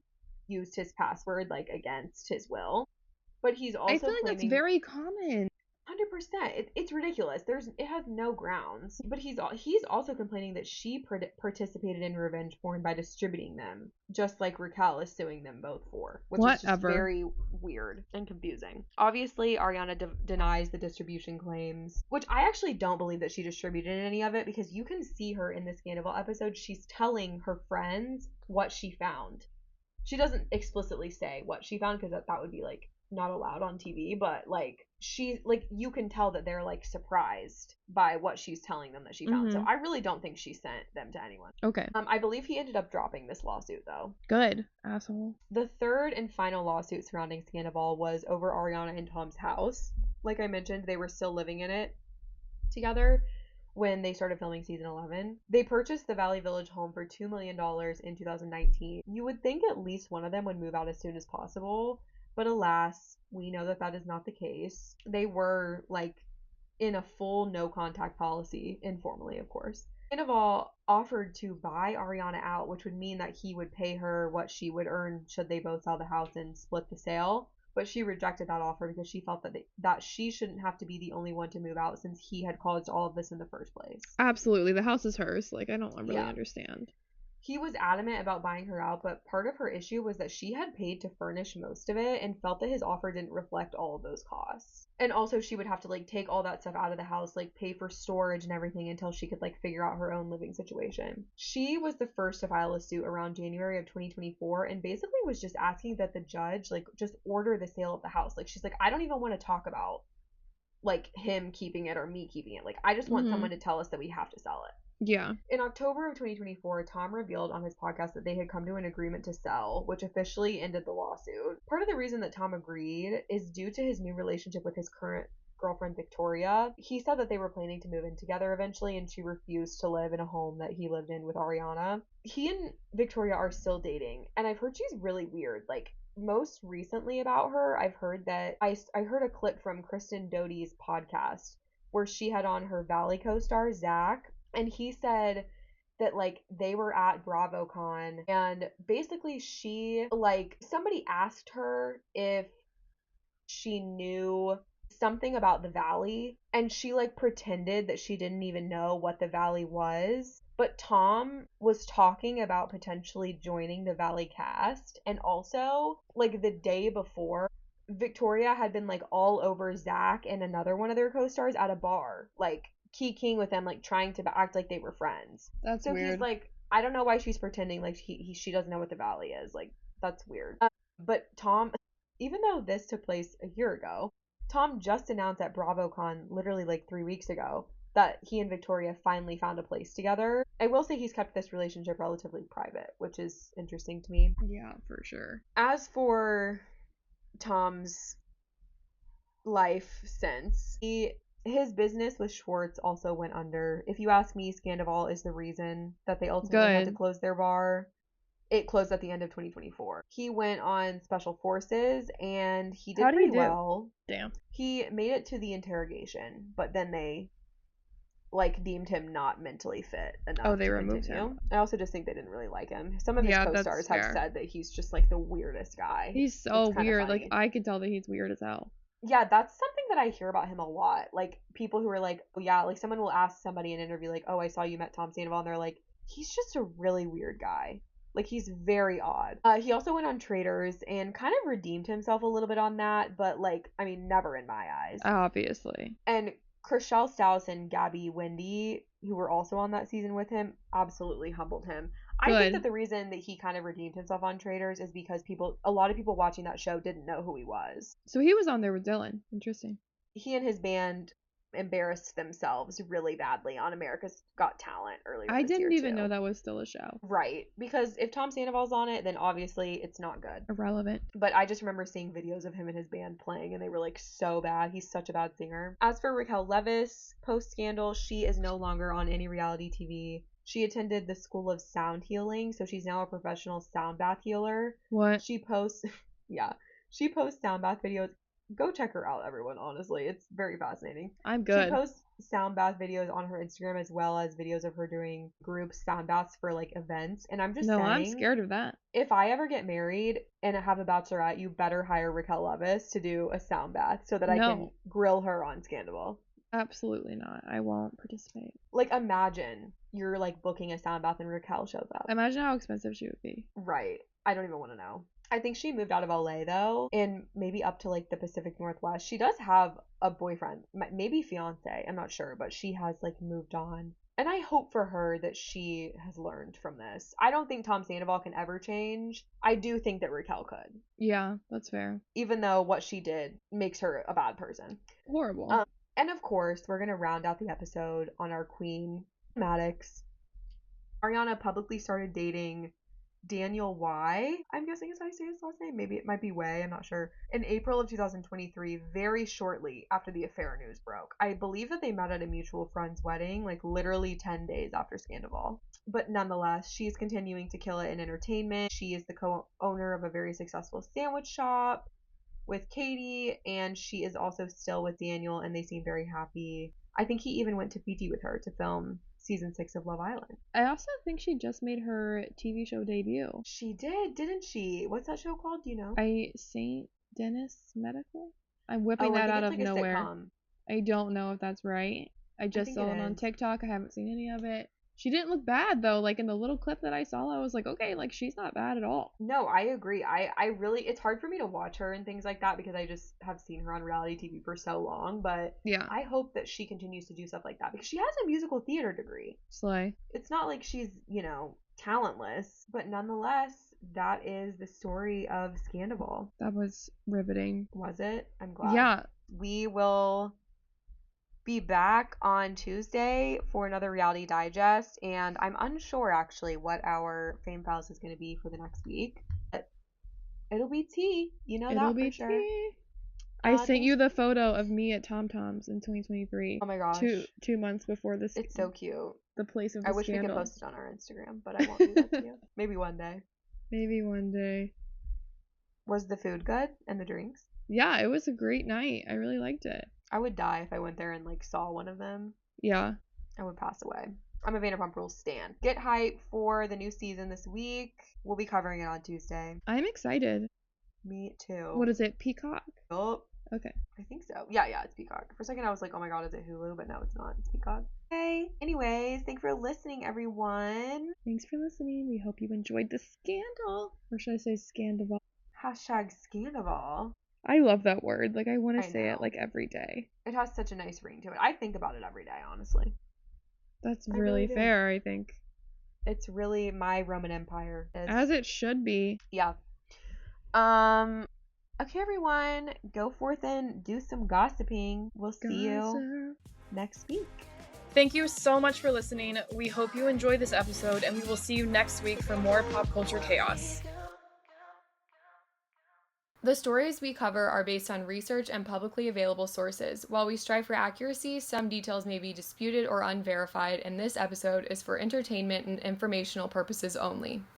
used his password, like, against his will. But he's also I feel like that's very common. 100%. It's ridiculous. It has no grounds. But he's also complaining that she participated in revenge porn by distributing them, just like Raquel is suing them both for, which is just very weird and confusing. Obviously, Ariana denies the distribution claims, which I actually don't believe that she distributed any of it, because you can see her in the Sandoval episode. She's telling her friends what she found. She doesn't explicitly say what she found because that would be like not allowed on TV, but like she like you can tell that they're like surprised by what she's telling them that she found. So I really don't think she sent them to anyone. Okay. I believe he ended up dropping this lawsuit though. Good. Asshole. The third and final lawsuit surrounding Sandoval was over Ariana and Tom's house. Like I mentioned, they were still living in it together when they started filming season 11. They purchased the Valley Village home for $2 million in 2019. You would think at least one of them would move out as soon as possible, but alas, we know that that is not the case. They were like in a full no contact policy, informally, of course. Sandoval offered to buy Ariana out, which would mean that he would pay her what she would earn should they both sell the house and split the sale. But she rejected that offer because she felt that she shouldn't have to be the only one to move out since he had caused all of this in the first place. Absolutely. The house is hers. Like, I don't really understand. He was adamant about buying her out, but part of her issue was that she had paid to furnish most of it and felt that his offer didn't reflect all of those costs. And also she would have to like take all that stuff out of the house, like pay for storage and everything until she could like figure out her own living situation. She was the first to file a suit around January of 2024 and basically was just asking that the judge like just order the sale of the house. Like she's like, I don't even want to talk about like him keeping it or me keeping it. Like I just want someone to tell us that we have to sell it. Yeah. In October of 2024, Tom revealed on his podcast that they had come to an agreement to sell, which officially ended the lawsuit. Part of the reason that Tom agreed is due to his new relationship with his current girlfriend, Victoria. He said that they were planning to move in together eventually, and she refused to live in a home that he lived in with Ariana. He and Victoria are still dating, and I've heard she's really weird. Like, most recently about her, I've heard that I heard a clip from Kristen Doty's podcast where she had on her Valley co-star, Zach, and he said that like they were at BravoCon and basically she like somebody asked her if she knew something about the Valley and she like pretended that she didn't even know what the Valley was. But Tom was talking about potentially joining the Valley cast, and also like the day before Victoria had been like all over Zach and another one of their co-stars at a bar, like keying with them, like trying to act like they were friends. That's so weird. He's like, I don't know why she's pretending like she doesn't know what the Valley is. Like that's weird. But Tom, even though this took place a year ago, Tom just announced at BravoCon literally like 3 weeks ago that he and Victoria finally found a place together. I will say he's kept this relationship relatively private, which is interesting to me. Yeah, for sure. As for Tom's life since, his business with Schwartz also went under. If you ask me, Sandoval is the reason that they ultimately had to close their bar. It closed at the end of 2024. He went on Special Forces and he did pretty well. Damn. He made it to the interrogation, but then they like deemed him not mentally fit enough. Oh, they to removed continue. him. I also just think they didn't really like him. Some of his co-stars have said that he's just like the weirdest guy. He's so weird. Like I could tell that he's weird as hell. Yeah, that's something that I hear about him a lot. Like people who are like, oh yeah, like someone will ask somebody in an interview like, oh, I saw you met Tom Sandoval, and they're like, he's just a really weird guy. Like he's very odd. He also went on Traitors and kind of redeemed himself a little bit on that, but like, I mean, never in my eyes. Obviously. And Chriselle Stous and Gabby Wendy, who were also on that season with him, absolutely humbled him. I think that the reason that he kind of redeemed himself on Traitors is because a lot of people watching that show didn't know who he was. So he was on there with Dylan. Interesting. He and his band embarrassed themselves really badly on America's Got Talent earlier I this year, didn't even too. know that was still a show. Right, because if Tom Sandoval's on it, then obviously it's not good. Irrelevant. But I just remember seeing videos of him and his band playing, and they were like so bad. He's such a bad singer. As for Raquel Leviss, post-scandal, she is no longer on any reality TV. She attended the School of Sound Healing, so she's now a professional sound bath healer. What? She posts, she posts sound bath videos. Go check her out, everyone, honestly. It's very fascinating. I'm good. She posts sound bath videos on her Instagram as well as videos of her doing group sound baths for like events. And I'm just saying, I'm scared of that. If I ever get married and I have a bachelorette, you better hire Raquel Leviss to do a sound bath so that I can grill her on Scandal. Absolutely not. I won't participate. Like, imagine you're like booking a sound bath and Raquel shows up. Imagine how expensive she would be. Right. I don't even want to know. I think she moved out of LA though, and maybe up to like the Pacific Northwest. She does have a boyfriend, maybe fiance, I'm not sure, but she has like moved on And I hope for her that she has learned from this. I don't think Tom Sandoval can ever change. I do think that Raquel could. Yeah, that's fair. Even though what she did makes her a bad person. Horrible. And of course, we're going to round out the episode on our queen, Maddox. Ariana publicly started dating Daniel Y. I'm guessing is how you say his last name. Maybe it might be Way. I'm not sure. In April of 2023, very shortly after the affair news broke. I believe that they met at a mutual friend's wedding, like literally 10 days after Scandoval. But nonetheless, she's continuing to kill it in entertainment. She is the co-owner of a very successful sandwich shop with Katie, and she is also still with Daniel, and they seem very happy. I think he even went to Fiji with her to film season 6 of Love Island. I also think she just made her TV show debut. She did, didn't she? What's that show called? Do you know? St. Dennis Medical? I'm whipping that out of nowhere. Sitcom. I don't know if that's right. I just saw it on TikTok. I haven't seen any of it. She didn't look bad though. Like in the little clip that I saw, I was like, okay, like she's not bad at all. No, I agree. I really, it's hard for me to watch her and things like that because I just have seen her on reality TV for so long. But yeah, I hope that she continues to do stuff like that because she has a musical theater degree. Slay. It's not like she's, talentless, but nonetheless, that is the story of Scandoval. That was riveting. Was it? I'm glad. Yeah. We will be back on Tuesday for another reality digest, and I'm unsure actually what our Fame Files is going to be for the next week. But it'll be tea, it'll that be for sure. Tea. I sent you the photo of me at Tom Tom's in 2023. Oh my gosh. 2 months before this. It's so cute. The place of the I wish scandal. we could post it on our Instagram, but I won't do that to you. Maybe one day. Maybe one day. Was the food good and the drinks? Yeah, it was a great night. I really liked it. I would die if I went there and saw one of them. Yeah. I would pass away. I'm a Vanderpump Rules stan. Get hype for the new season this week. We'll be covering it on Tuesday. I'm excited. Me too. What is it? Peacock? Oh. Okay. I think so. Yeah, it's Peacock. For a second I was like, oh my god, is it Hulu? But no, it's not. It's Peacock. Okay. Anyways, thanks for listening, everyone. Thanks for listening. We hope you enjoyed the scandal. Or should I say Scandoval? #Scandoval. I love that word. Like, I want to say it every day. It has such a nice ring to it. I think about it every day, honestly. That's really fair, I think. It's really my Roman Empire. As it should be. Yeah. Okay, everyone, go forth and do some gossiping. We'll see you next week. Thank you so much for listening. We hope you enjoyed this episode, and we will see you next week for more pop culture chaos. The stories we cover are based on research and publicly available sources. While we strive for accuracy, some details may be disputed or unverified, and this episode is for entertainment and informational purposes only.